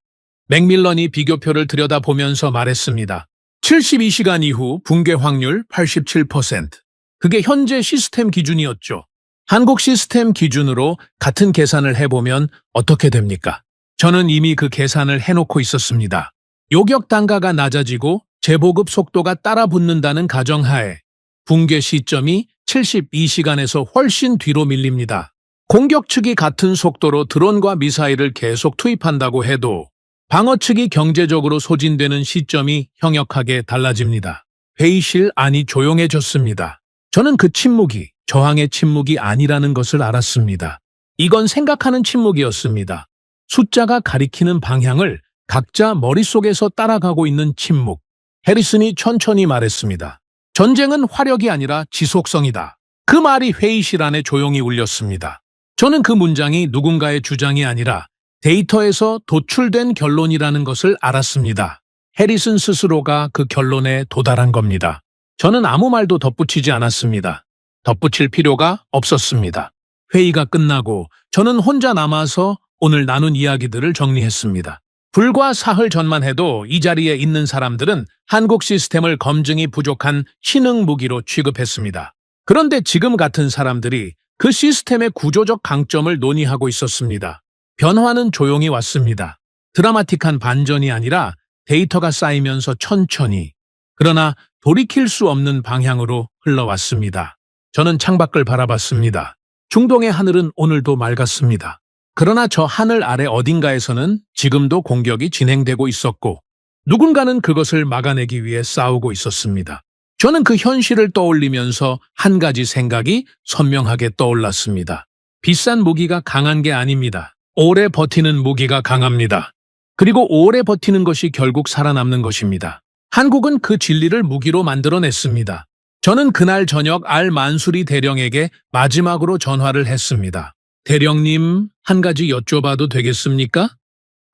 맥밀런이 비교표를 들여다보면서 말했습니다. 72시간 이후 붕괴 확률 87%. 그게 현재 시스템 기준이었죠. 한국 시스템 기준으로 같은 계산을 해보면 어떻게 됩니까? 저는 이미 그 계산을 해놓고 있었습니다. 요격 단가가 낮아지고 재보급 속도가 따라붙는다는 가정하에 붕괴 시점이 72시간에서 훨씬 뒤로 밀립니다. 공격 측이 같은 속도로 드론과 미사일을 계속 투입한다고 해도 방어 측이 경제적으로 소진되는 시점이 현역하게 달라집니다. 회의실 안이 조용해졌습니다. 저는 그 침묵이 저항의 침묵이 아니라는 것을 알았습니다. 이건 생각하는 침묵이었습니다. 숫자가 가리키는 방향을 각자 머릿속에서 따라가고 있는 침묵. 해리슨이 천천히 말했습니다. 전쟁은 화력이 아니라 지속성이다. 그 말이 회의실 안에 조용히 울렸습니다. 저는 그 문장이 누군가의 주장이 아니라 데이터에서 도출된 결론이라는 것을 알았습니다. 해리슨 스스로가 그 결론에 도달한 겁니다. 저는 아무 말도 덧붙이지 않았습니다. 덧붙일 필요가 없었습니다. 회의가 끝나고 저는 혼자 남아서 오늘 나눈 이야기들을 정리했습니다. 불과 사흘 전만 해도 이 자리에 있는 사람들은 한국 시스템을 검증이 부족한 신흥 무기로 취급했습니다. 그런데 지금 같은 사람들이 그 시스템의 구조적 강점을 논의하고 있었습니다. 변화는 조용히 왔습니다. 드라마틱한 반전이 아니라 데이터가 쌓이면서 천천히, 그러나 돌이킬 수 없는 방향으로 흘러왔습니다. 저는 창밖을 바라봤습니다. 중동의 하늘은 오늘도 맑았습니다. 그러나 저 하늘 아래 어딘가에서는 지금도 공격이 진행되고 있었고 누군가는 그것을 막아내기 위해 싸우고 있었습니다. 저는 그 현실을 떠올리면서 한 가지 생각이 선명하게 떠올랐습니다. 비싼 무기가 강한 게 아닙니다. 오래 버티는 무기가 강합니다. 그리고 오래 버티는 것이 결국 살아남는 것입니다. 한국은 그 진리를 무기로 만들어냈습니다. 저는 그날 저녁 알 만수리 대령에게 마지막으로 전화를 했습니다. 대령님, 한 가지 여쭤봐도 되겠습니까?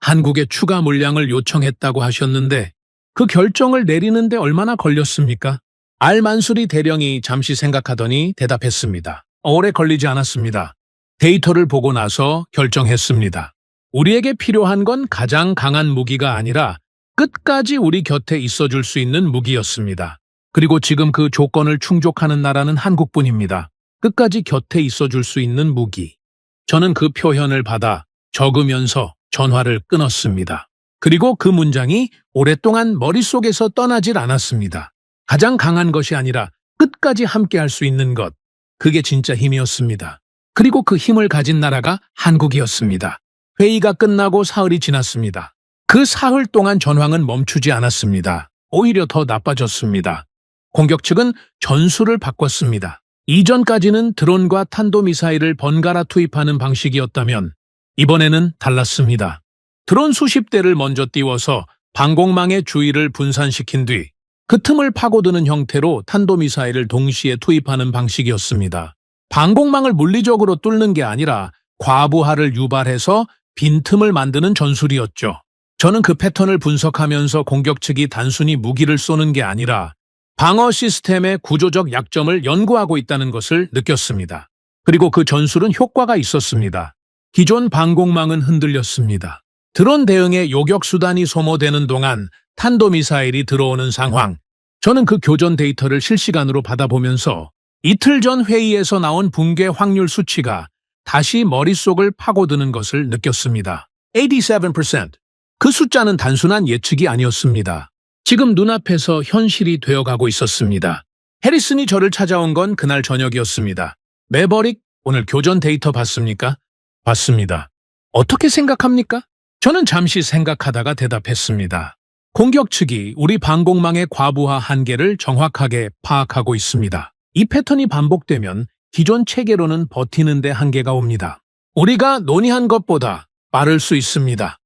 한국에 추가 물량을 요청했다고 하셨는데 그 결정을 내리는데 얼마나 걸렸습니까? 알 만수리 대령이 잠시 생각하더니 대답했습니다. 오래 걸리지 않았습니다. 데이터를 보고 나서 결정했습니다. 우리에게 필요한 건 가장 강한 무기가 아니라 끝까지 우리 곁에 있어줄 수 있는 무기였습니다. 그리고 지금 그 조건을 충족하는 나라는 한국뿐입니다. 끝까지 곁에 있어줄 수 있는 무기. 저는 그 표현을 받아 적으면서 전화를 끊었습니다. 그리고 그 문장이 오랫동안 머릿속에서 떠나질 않았습니다. 가장 강한 것이 아니라 끝까지 함께할 수 있는 것. 그게 진짜 힘이었습니다. 그리고 그 힘을 가진 나라가 한국이었습니다. 회의가 끝나고 사흘이 지났습니다. 그 사흘 동안 전황은 멈추지 않았습니다. 오히려 더 나빠졌습니다. 공격 측은 전술을 바꿨습니다. 이전까지는 드론과 탄도미사일을 번갈아 투입하는 방식이었다면 이번에는 달랐습니다. 드론 수십 대를 먼저 띄워서 방공망의 주위를 분산시킨 뒤 그 틈을 파고드는 형태로 탄도미사일을 동시에 투입하는 방식이었습니다. 방공망을 물리적으로 뚫는 게 아니라 과부하를 유발해서 빈틈을 만드는 전술이었죠. 저는 그 패턴을 분석하면서 공격 측이 단순히 무기를 쏘는 게 아니라 방어 시스템의 구조적 약점을 연구하고 있다는 것을 느꼈습니다. 그리고 그 전술은 효과가 있었습니다. 기존 방공망은 흔들렸습니다. 드론 대응에 요격수단이 소모되는 동안 탄도미사일이 들어오는 상황. 저는 그 교전 데이터를 실시간으로 받아보면서 이틀 전 회의에서 나온 붕괴 확률 수치가 다시 머릿속을 파고드는 것을 느꼈습니다. 87%. 그 숫자는 단순한 예측이 아니었습니다. 지금 눈앞에서 현실이 되어가고 있었습니다. 해리슨이 저를 찾아온 건 그날 저녁이었습니다. 매버릭, 오늘 교전 데이터 봤습니까? 봤습니다. 어떻게 생각합니까? 저는 잠시 생각하다가 대답했습니다. 공격 측이 우리 방공망의 과부하 한계를 정확하게 파악하고 있습니다. 이 패턴이 반복되면 기존 체계로는 버티는 데 한계가 옵니다. 우리가 논의한 것보다 빠를 수 있습니다.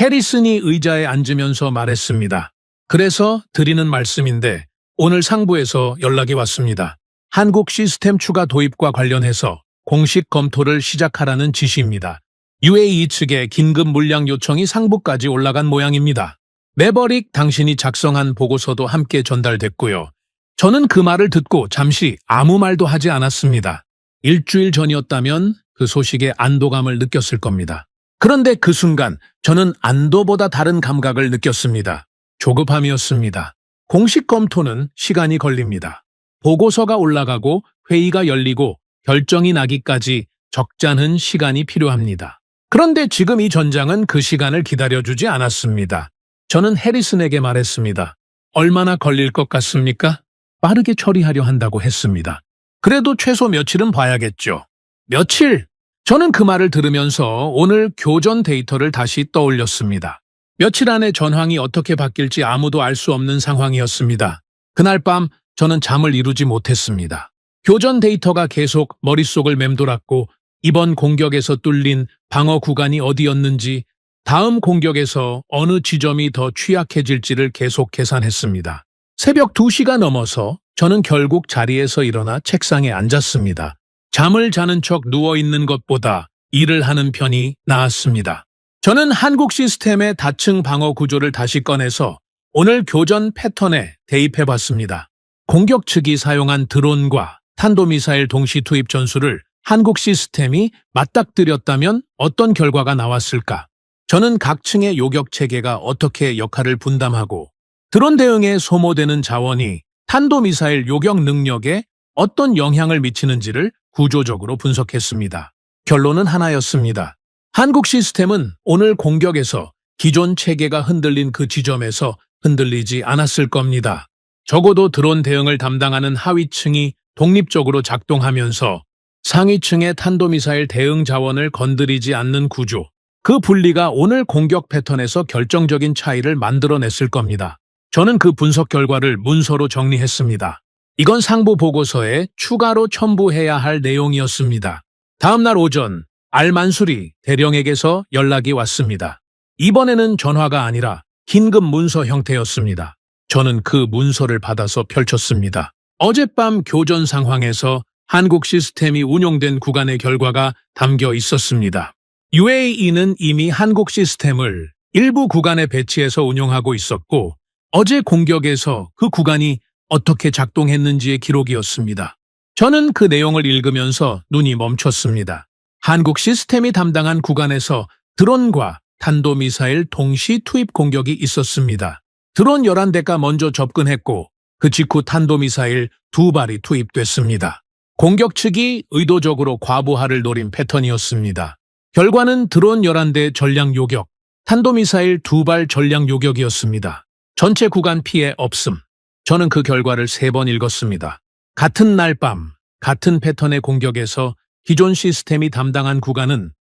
해리슨이 의자에 앉으면서 말했습니다. 그래서 드리는 말씀인데 오늘 상부에서 연락이 왔습니다. 한국 시스템 추가 도입과 관련해서 공식 검토를 시작하라는 지시입니다. UAE 측의 긴급 물량 요청이 상부까지 올라간 모양입니다. 매버릭, 당신이 작성한 보고서도 함께 전달됐고요. 저는 그 말을 듣고 잠시 아무 말도 하지 않았습니다. 일주일 전이었다면 그 소식에 안도감을 느꼈을 겁니다. 그런데 그 순간 저는 안도보다 다른 감각을 느꼈습니다. 조급함이었습니다. 공식 검토는 시간이 걸립니다. 보고서가 올라가고 회의가 열리고 결정이 나기까지 적잖은 시간이 필요합니다. 그런데 지금 이 전장은 그 시간을 기다려주지 않았습니다. 저는 해리슨에게 말했습니다. 얼마나 걸릴 것 같습니까? 빠르게 처리하려 한다고 했습니다. 그래도 최소 며칠은 봐야겠죠. 며칠? 저는 그 말을 들으면서 오늘 교전 데이터를 다시 떠올렸습니다. 며칠 안에 전황이 어떻게 바뀔지 아무도 알 수 없는 상황이었습니다. 그날 밤 저는 잠을 이루지 못했습니다. 교전 데이터가 계속 머릿속을 맴돌았고 이번 공격에서 뚫린 방어 구간이 어디였는지 다음 공격에서 어느 지점이 더 취약해질지를 계속 계산했습니다. 새벽 2시가 넘어서 저는 결국 자리에서 일어나 책상에 앉았습니다. 잠을 자는 척 누워있는 것보다 일을 하는 편이 나았습니다. 저는 한국 시스템의 다층 방어 구조를 다시 꺼내서 오늘 교전 패턴에 대입해봤습니다. 공격 측이 사용한 드론과 탄도미사일 동시 투입 전술을 한국 시스템이 맞닥뜨렸다면 어떤 결과가 나왔을까? 저는 각 층의 요격 체계가 어떻게 역할을 분담하고 드론 대응에 소모되는 자원이 탄도미사일 요격 능력에 어떤 영향을 미치는지를 구조적으로 분석했습니다. 결론은 하나였습니다. 한국 시스템은 오늘 공격에서 기존 체계가 흔들린 그 지점에서 흔들리지 않았을 겁니다. 적어도 드론 대응을 담당하는 하위층이 독립적으로 작동하면서 상위층의 탄도미사일 대응 자원을 건드리지 않는 구조, 그 분리가 오늘 공격 패턴에서 결정적인 차이를 만들어냈을 겁니다. 저는 그 분석 결과를 문서로 정리했습니다. 이건 상부 보고서에 추가로 첨부해야 할 내용이었습니다. 다음 날 오전, 알만수리 대령에게서 연락이 왔습니다. 이번에는 전화가 아니라 긴급 문서 형태였습니다. 저는 그 문서를 받아서 펼쳤습니다. 어젯밤 교전 상황에서 한국 시스템이 운용된 구간의 결과가 담겨 있었습니다. UAE는 이미 한국 시스템을 일부 구간에 배치해서 운용하고 있었고 어제 공격에서 그 구간이 어떻게 작동했는지의 기록이었습니다. 저는 그 내용을 읽으면서 눈이 멈췄습니다. 한국 시스템이 담당한 구간에서 드론과 탄도미사일 동시 투입 공격이 있었습니다. 드론 11대가 먼저 접근했고 그 직후 탄도미사일 2발이 투입됐습니다. 공격 측이 의도적으로 과부하를 노린 패턴이었습니다. 결과는 드론 11대 전량 요격, 탄도미사일 2발 전량 요격이었습니다. 전체 구간 피해 없음. 저는 그 결과를 3번 읽었습니다. 같은 날 밤, 같은 패턴의 공격에서 기존 시스템이 담당한 구간은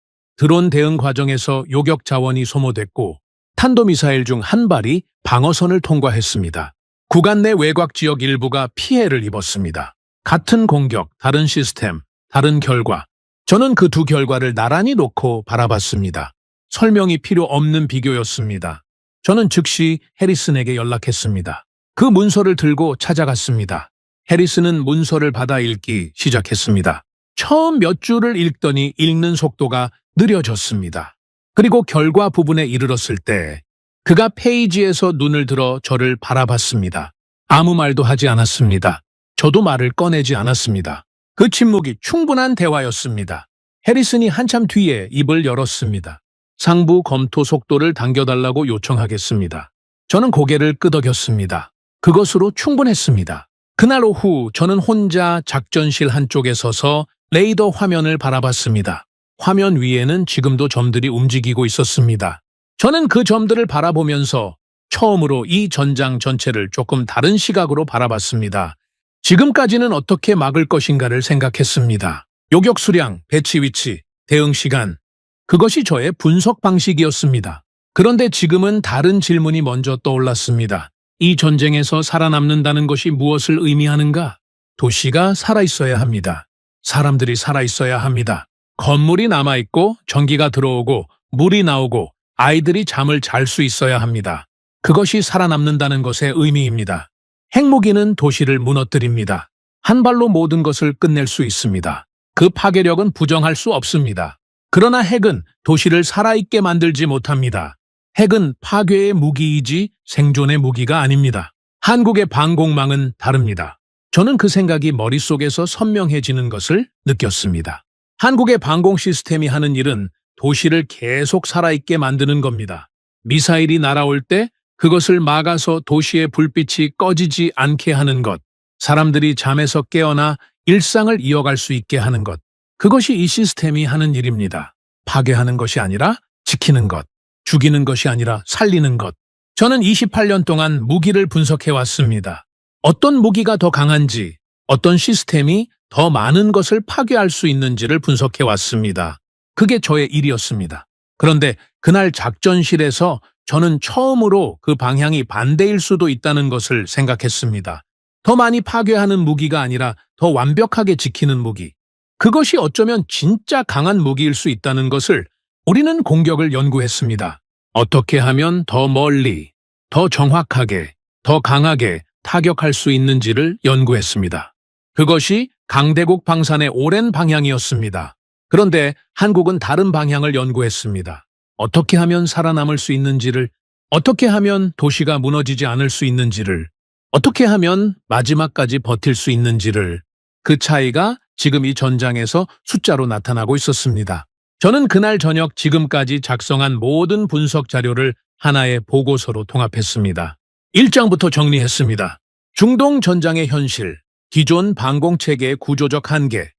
드론 대응 과정에서 요격 자원이 소모됐고 탄도미사일 중 한 발이 방어선을 통과했습니다. 구간 내 외곽 지역 일부가 피해를 입었습니다. 같은 공격, 다른 시스템, 다른 결과. 저는 그 두 결과를 나란히 놓고 바라봤습니다. 설명이 필요 없는 비교였습니다. 저는 즉시 해리슨에게 연락했습니다. 그 문서를 들고 찾아갔습니다. 해리슨은 문서를 받아 읽기 시작했습니다. 처음 몇 줄을 읽더니 읽는 속도가 느려졌습니다. 그리고 결과 부분에 이르렀을 때 그가 페이지에서 눈을 들어 저를 바라봤습니다. 아무 말도 하지 않았습니다. 저도 말을 꺼내지 않았습니다. 그 침묵이 충분한 대화였습니다. 해리슨이 한참 뒤에 입을 열었습니다. 상부 검토 속도를 당겨달라고 요청하겠습니다. 저는 고개를 끄덕였습니다. 그것으로 충분했습니다. 그날 오후 저는 혼자 작전실 한쪽에 서서 레이더 화면을 바라봤습니다. 화면 위에는 지금도 점들이 움직이고 있었습니다. 저는 그 점들을 바라보면서 처음으로 이 전장 전체를 조금 다른 시각으로 바라봤습니다. 지금까지는 어떻게 막을 것인가를 생각했습니다. 요격 수량, 배치 위치, 대응 시간. 그것이 저의 분석 방식이었습니다. 그런데 지금은 다른 질문이 먼저 떠올랐습니다. 이 전쟁에서 살아남는다는 것이 무엇을 의미하는가? 도시가 살아있어야 합니다. 사람들이 살아있어야 합니다. 건물이 남아있고 전기가 들어오고 물이 나오고 아이들이 잠을 잘 수 있어야 합니다. 그것이 살아남는다는 것의 의미입니다. 핵무기는 도시를 무너뜨립니다. 한 발로 모든 것을 끝낼 수 있습니다. 그 파괴력은 부정할 수 없습니다. 그러나 핵은 도시를 살아있게 만들지 못합니다. 핵은 파괴의 무기이지 생존의 무기가 아닙니다. 한국의 방공망은 다릅니다. 저는 그 생각이 머릿속에서 선명해지는 것을 느꼈습니다. 한국의 방공 시스템이 하는 일은 도시를 계속 살아있게 만드는 겁니다. 미사일이 날아올 때 그것을 막아서 도시의 불빛이 꺼지지 않게 하는 것, 사람들이 잠에서 깨어나 일상을 이어갈 수 있게 하는 것, 그것이 이 시스템이 하는 일입니다. 파괴하는 것이 아니라 지키는 것, 죽이는 것이 아니라 살리는 것. 저는 28년 동안 무기를 분석해왔습니다. 어떤 무기가 더 강한지, 어떤 시스템이 더 많은 것을 파괴할 수 있는지를 분석해왔습니다. 그게 저의 일이었습니다. 그런데 그날 작전실에서 저는 처음으로 그 방향이 반대일 수도 있다는 것을 생각했습니다. 더 많이 파괴하는 무기가 아니라 더 완벽하게 지키는 무기. 그것이 어쩌면 진짜 강한 무기일 수 있다는 것을 우리는 공격을 연구했습니다. 어떻게 하면 더 멀리, 더 정확하게, 더 강하게 타격할 수 있는지를 연구했습니다. 그것이 강대국 방산의 오랜 방향이었습니다. 그런데 한국은 다른 방향을 연구했습니다. 어떻게 하면 살아남을 수 있는지를, 어떻게 하면 도시가 무너지지 않을 수 있는지를, 어떻게 하면 마지막까지 버틸 수 있는지를. 그 차이가 지금 이 전장에서 숫자로 나타나고 있었습니다. 저는 그날 저녁 지금까지 작성한 모든 분석 자료를 하나의 보고서로 통합했습니다. 1장부터 정리했습니다. 중동 전장의 현실, 기존 방공체계의 구조적 한계,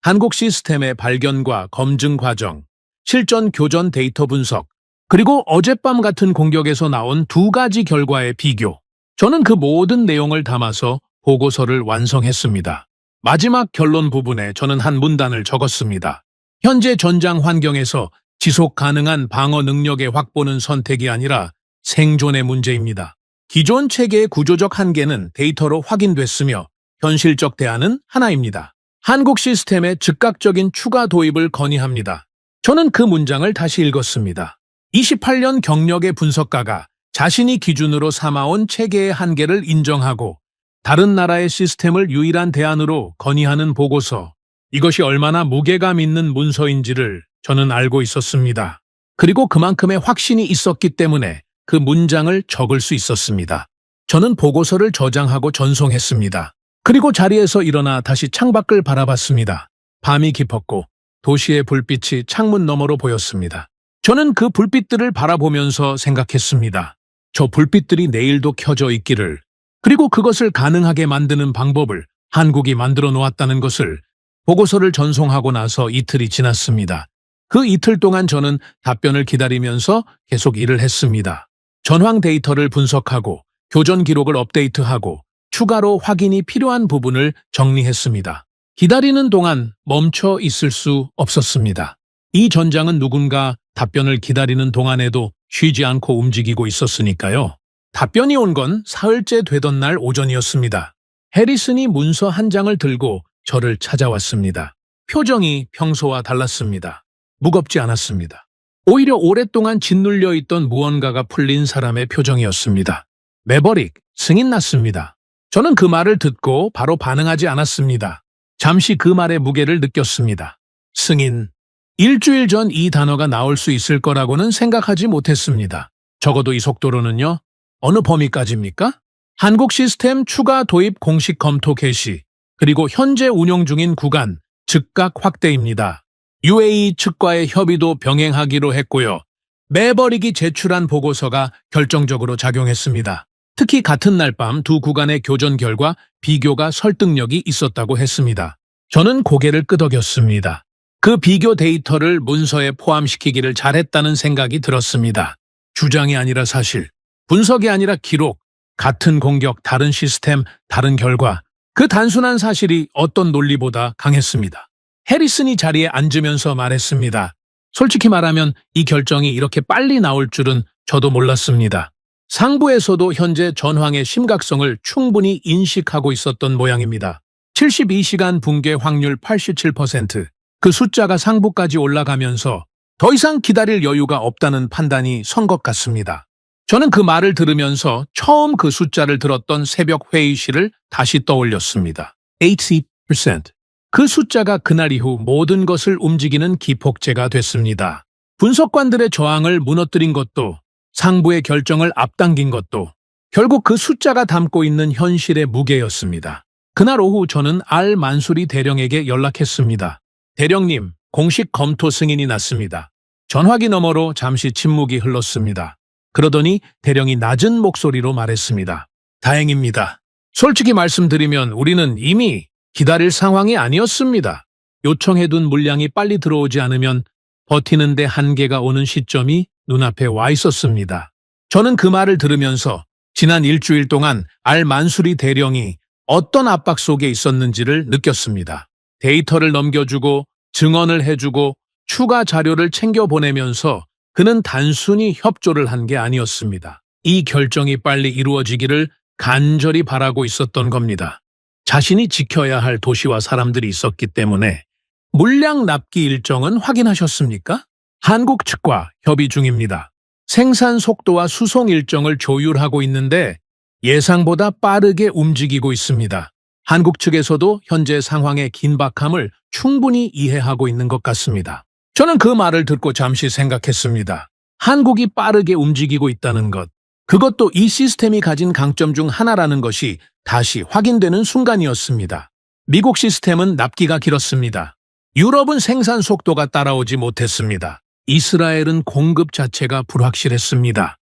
한국 시스템의 발견과 검증 과정, 실전 교전 데이터 분석, 그리고 어젯밤 같은 공격에서 나온 두 가지 결과의 비교. 저는 그 모든 내용을 담아서 보고서를 완성했습니다. 마지막 결론 부분에 저는 한 문단을 적었습니다. 현재 전장 환경에서 지속 가능한 방어 능력의 확보는 선택이 아니라 생존의 문제입니다. 기존 체계의 구조적 한계는 데이터로 확인됐으며 현실적 대안은 하나입니다. 한국 시스템의 즉각적인 추가 도입을 건의합니다. 저는 그 문장을 다시 읽었습니다. 28년 경력의 분석가가 자신이 기준으로 삼아온 체계의 한계를 인정하고 다른 나라의 시스템을 유일한 대안으로 건의하는 보고서. 이것이 얼마나 무게감 있는 문서인지를 저는 알고 있었습니다. 그리고 그만큼의 확신이 있었기 때문에 그 문장을 적을 수 있었습니다. 저는 보고서를 저장하고 전송했습니다. 그리고 자리에서 일어나 다시 창밖을 바라봤습니다. 밤이 깊었고 도시의 불빛이 창문 너머로 보였습니다. 저는 그 불빛들을 바라보면서 생각했습니다. 저 불빛들이 내일도 켜져 있기를, 그리고 그것을 가능하게 만드는 방법을 한국이 만들어 놓았다는 것을. 보고서를 전송하고 나서 이틀이 지났습니다. 그 이틀 동안 저는 답변을 기다리면서 계속 일을 했습니다. 전황 데이터를 분석하고 교전 기록을 업데이트하고 추가로 확인이 필요한 부분을 정리했습니다. 기다리는 동안 멈춰 있을 수 없었습니다. 이 전장은 누군가 답변을 기다리는 동안에도 쉬지 않고 움직이고 있었으니까요. 답변이 온 건 사흘째 되던 날 오전이었습니다. 해리슨이 문서 한 장을 들고 저를 찾아왔습니다. 표정이 평소와 달랐습니다. 무겁지 않았습니다. 오히려 오랫동안 짓눌려 있던 무언가가 풀린 사람의 표정이었습니다. 매버릭, 승인 났습니다. 저는 그 말을 듣고 바로 반응하지 않았습니다. 잠시 그 말의 무게를 느꼈습니다. 승인. 일주일 전 이 단어가 나올 수 있을 거라고는 생각하지 못했습니다. 적어도 이 속도로는요. 어느 범위까지입니까? 한국 시스템 추가 도입 공식 검토 개시, 그리고 현재 운영 중인 구간 즉각 확대입니다. UAE 측과의 협의도 병행하기로 했고요. 매버릭이 제출한 보고서가 결정적으로 작용했습니다. 특히 같은 날 밤 두 구간의 교전 결과 비교가 설득력이 있었다고 했습니다. 저는 고개를 끄덕였습니다. 그 비교 데이터를 문서에 포함시키기를 잘했다는 생각이 들었습니다. 주장이 아니라 사실, 분석이 아니라 기록, 같은 공격, 다른 시스템, 다른 결과. 그 단순한 사실이 어떤 논리보다 강했습니다. 해리슨이 자리에 앉으면서 말했습니다. 솔직히 말하면 이 결정이 이렇게 빨리 나올 줄은 저도 몰랐습니다. 상부에서도 현재 전황의 심각성을 충분히 인식하고 있었던 모양입니다. 72시간 붕괴 확률 87%. 그 숫자가 상부까지 올라가면서 더 이상 기다릴 여유가 없다는 판단이 선 것 같습니다. 저는 그 말을 들으면서 처음 그 숫자를 들었던 새벽 회의실을 다시 떠올렸습니다. 80%. 그 숫자가 그날 이후 모든 것을 움직이는 기폭제가 됐습니다. 분석관들의 저항을 무너뜨린 것도, 상부의 결정을 앞당긴 것도 결국 그 숫자가 담고 있는 현실의 무게였습니다. 그날 오후 저는 알 만수리 대령에게 연락했습니다. 대령님, 공식 검토 승인이 났습니다. 전화기 너머로 잠시 침묵이 흘렀습니다. 그러더니 대령이 낮은 목소리로 말했습니다. 다행입니다. 솔직히 말씀드리면 우리는 이미 기다릴 상황이 아니었습니다. 요청해둔 물량이 빨리 들어오지 않으면 버티는 데 한계가 오는 시점이 눈앞에 와 있었습니다. 저는 그 말을 들으면서 지난 일주일 동안 알 만수리 대령이 어떤 압박 속에 있었는지를 느꼈습니다. 데이터를 넘겨주고 증언을 해주고 추가 자료를 챙겨 보내면서 그는 단순히 협조를 한 게 아니었습니다. 이 결정이 빨리 이루어지기를 간절히 바라고 있었던 겁니다. 자신이 지켜야 할 도시와 사람들이 있었기 때문에. 물량 납기 일정은 확인하셨습니까? 한국 측과 협의 중입니다. 생산 속도와 수송 일정을 조율하고 있는데 예상보다 빠르게 움직이고 있습니다. 한국 측에서도 현재 상황의 긴박함을 충분히 이해하고 있는 것 같습니다. 저는 그 말을 듣고 잠시 생각했습니다. 한국이 빠르게 움직이고 있다는 것, 그것도 이 시스템이 가진 강점 중 하나라는 것이 다시 확인되는 순간이었습니다. 미국 시스템은 납기가 길었습니다. 유럽은 생산 속도가 따라오지 못했습니다. 이스라엘은 공급 자체가 불확실했습니다.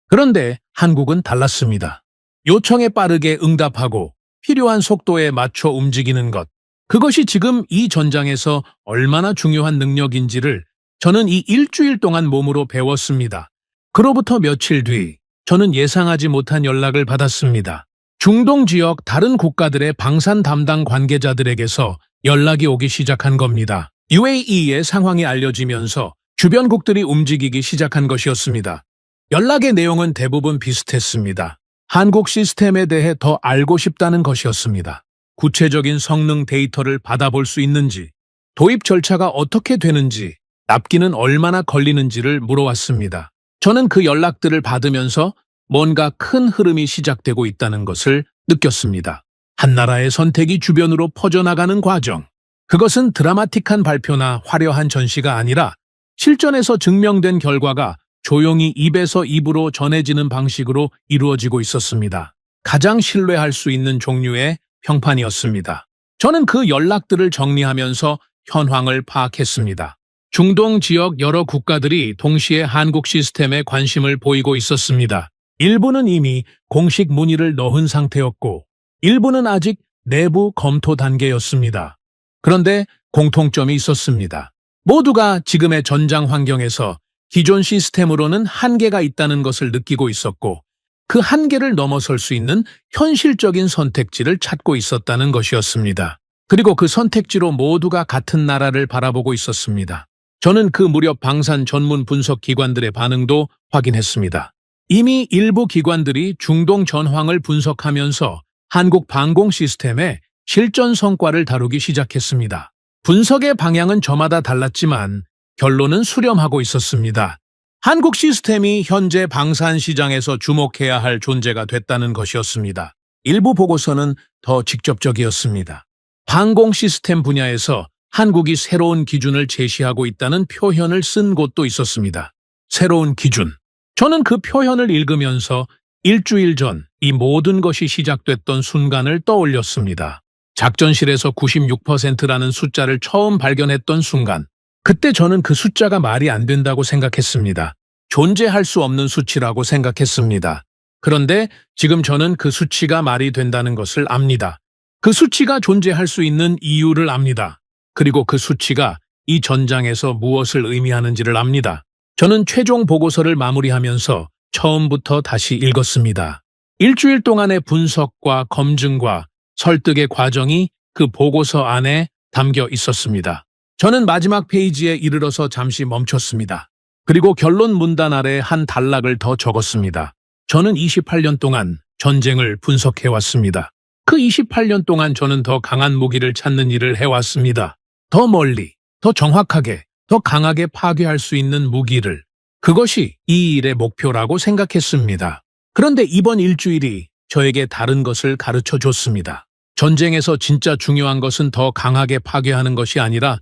그런데 한국은 달랐습니다. 요청에 빠르게 응답하고 필요한 속도에 맞춰 움직이는 것, 그것이 지금 이 전장에서 얼마나 중요한 능력인지를 저는 이 일주일 동안 몸으로 배웠습니다. 그로부터 며칠 뒤 저는 예상하지 못한 연락을 받았습니다. 중동 지역 다른 국가들의 방산 담당 관계자들에게서 연락이 오기 시작한 겁니다. UAE의 상황이 알려지면서 주변국들이 움직이기 시작한 것이었습니다. 연락의 내용은 대부분 비슷했습니다. 한국 시스템에 대해 더 알고 싶다는 것이었습니다. 구체적인 성능 데이터를 받아볼 수 있는지, 도입 절차가 어떻게 되는지, 납기는 얼마나 걸리는지를 물어왔습니다. 저는 그 연락들을 받으면서 뭔가 큰 흐름이 시작되고 있다는 것을 느꼈습니다. 한 나라의 선택이 주변으로 퍼져나가는 과정. 그것은 드라마틱한 발표나 화려한 전시가 아니라 실전에서 증명된 결과가 조용히 입에서 입으로 전해지는 방식으로 이루어지고 있었습니다. 가장 신뢰할 수 있는 종류의 평판이었습니다. 저는 그 연락들을 정리하면서 현황을 파악했습니다. 중동 지역 여러 국가들이 동시에 한국 시스템에 관심을 보이고 있었습니다. 일부는 이미 공식 문의를 넣은 상태였고, 일부는 아직 내부 검토 단계였습니다. 그런데 공통점이 있었습니다. 모두가 지금의 전장 환경에서 기존 시스템으로는 한계가 있다는 것을 느끼고 있었고, 그 한계를 넘어설 수 있는 현실적인 선택지를 찾고 있었다는 것이었습니다. 그리고 그 선택지로 모두가 같은 나라를 바라보고 있었습니다. 저는 그 무렵 방산 전문 분석 기관들의 반응도 확인했습니다. 이미 일부 기관들이 중동 전황을 분석하면서 한국 방공 시스템의 실전 성과를 다루기 시작했습니다. 분석의 방향은 저마다 달랐지만 결론은 수렴하고 있었습니다. 한국 시스템이 현재 방산 시장에서 주목해야 할 존재가 됐다는 것이었습니다. 일부 보고서는 더 직접적이었습니다. 방공 시스템 분야에서 한국이 새로운 기준을 제시하고 있다는 표현을 쓴 곳도 있었습니다. 새로운 기준. 저는 그 표현을 읽으면서 일주일 전 이 모든 것이 시작됐던 순간을 떠올렸습니다. 작전실에서 96%라는 숫자를 처음 발견했던 순간, 그때 저는 그 숫자가 말이 안 된다고 생각했습니다. 존재할 수 없는 수치라고 생각했습니다. 그런데 지금 저는 그 수치가 말이 된다는 것을 압니다. 그 수치가 존재할 수 있는 이유를 압니다. 그리고 그 수치가 이 전장에서 무엇을 의미하는지를 압니다. 저는 최종 보고서를 마무리하면서 처음부터 다시 읽었습니다. 일주일 동안의 분석과 검증과 설득의 과정이 그 보고서 안에 담겨 있었습니다. 저는 마지막 페이지에 이르러서 잠시 멈췄습니다. 그리고 결론 문단 아래 한 단락을 더 적었습니다. 저는 28년 동안 전쟁을 분석해왔습니다. 그 28년 동안 저는 더 강한 무기를 찾는 일을 해왔습니다. 더 멀리, 더 정확하게, 더 강하게 파괴할 수 있는 무기를. 그것이 이 일의 목표라고 생각했습니다. 그런데 이번 일주일이 저에게 다른 것을 가르쳐 줬습니다. 전쟁에서 진짜 중요한 것은 더 강하게 파괴하는 것이 아니라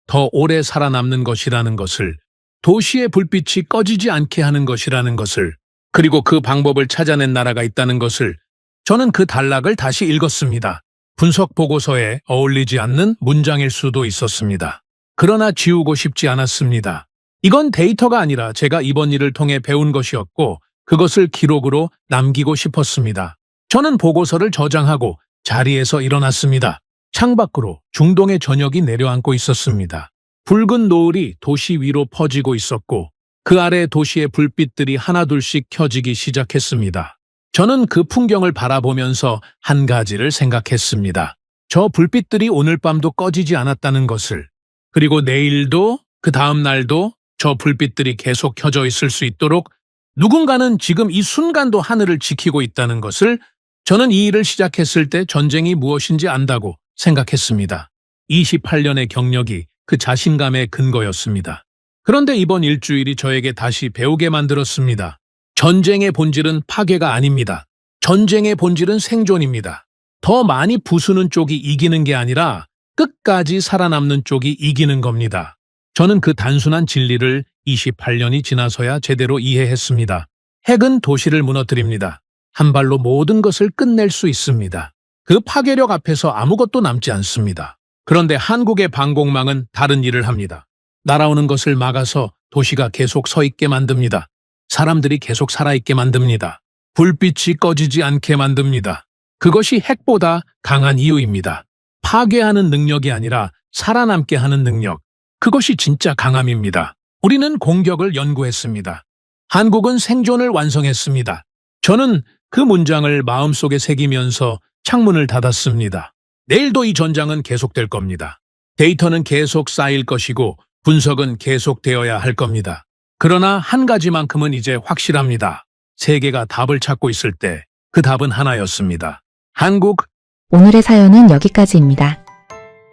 더 오래 살아남는 것이라는 것을, 도시의 불빛이 꺼지지 않게 하는 것이라는 것을, 그리고 그 방법을 찾아낸 나라가 있다는 것을. 저는 그 단락을 다시 읽었습니다. 분석 보고서에 어울리지 않는 문장일 수도 있었습니다. 그러나 지우고 싶지 않았습니다. 이건 데이터가 아니라 제가 이번 일을 통해 배운 것이었고, 그것을 기록으로 남기고 싶었습니다. 저는 보고서를 저장하고 자리에서 일어났습니다. 창밖으로 중동의 저녁이 내려앉고 있었습니다. 붉은 노을이 도시 위로 퍼지고 있었고, 그 아래 도시의 불빛들이 하나둘씩 켜지기 시작했습니다. 저는 그 풍경을 바라보면서 한 가지를 생각했습니다. 저 불빛들이 오늘 밤도 꺼지지 않았다는 것을, 그리고 내일도 그 다음 날도 저 불빛들이 계속 켜져 있을 수 있도록 누군가는 지금 이 순간도 하늘을 지키고 있다는 것을. 저는 이 일을 시작했을 때 전쟁이 무엇인지 안다고 생각했습니다. 28년의 경력이 그 자신감의 근거였습니다. 그런데 이번 일주일이 저에게 다시 배우게 만들었습니다. 전쟁의 본질은 파괴가 아닙니다. 전쟁의 본질은 생존입니다. 더 많이 부수는 쪽이 이기는 게 아니라 끝까지 살아남는 쪽이 이기는 겁니다. 저는 그 단순한 진리를 28년이 지나서야 제대로 이해했습니다. 핵은 도시를 무너뜨립니다. 한 발로 모든 것을 끝낼 수 있습니다. 그 파괴력 앞에서 아무것도 남지 않습니다. 그런데 한국의 방공망은 다른 일을 합니다. 날아오는 것을 막아서 도시가 계속 서 있게 만듭니다. 사람들이 계속 살아있게 만듭니다. 불빛이 꺼지지 않게 만듭니다. 그것이 핵보다 강한 이유입니다. 파괴하는 능력이 아니라 살아남게 하는 능력. 그것이 진짜 강함입니다. 우리는 공격을 연구했습니다. 한국은 생존을 완성했습니다. 저는 그 문장을 마음속에 새기면서 창문을 닫았습니다. 내일도 이 전장은 계속될 겁니다. 데이터는 계속 쌓일 것이고 분석은 계속되어야 할 겁니다. 그러나 한 가지만큼은 이제 확실합니다. 세계가 답을 찾고 있을 때 그 답은 하나였습니다. 한국. 오늘의 사연은 여기까지입니다.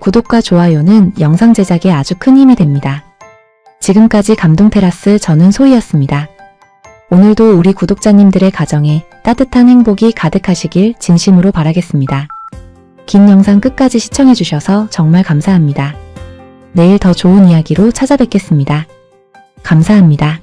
구독과 좋아요는 영상 제작에 아주 큰 힘이 됩니다. 지금까지 감동테라스 저는 소희였습니다. 오늘도 우리 구독자님들의 가정에 따뜻한 행복이 가득하시길 진심으로 바라겠습니다. 긴 영상 끝까지 시청해주셔서 정말 감사합니다. 내일 더 좋은 이야기로 찾아뵙겠습니다. 감사합니다.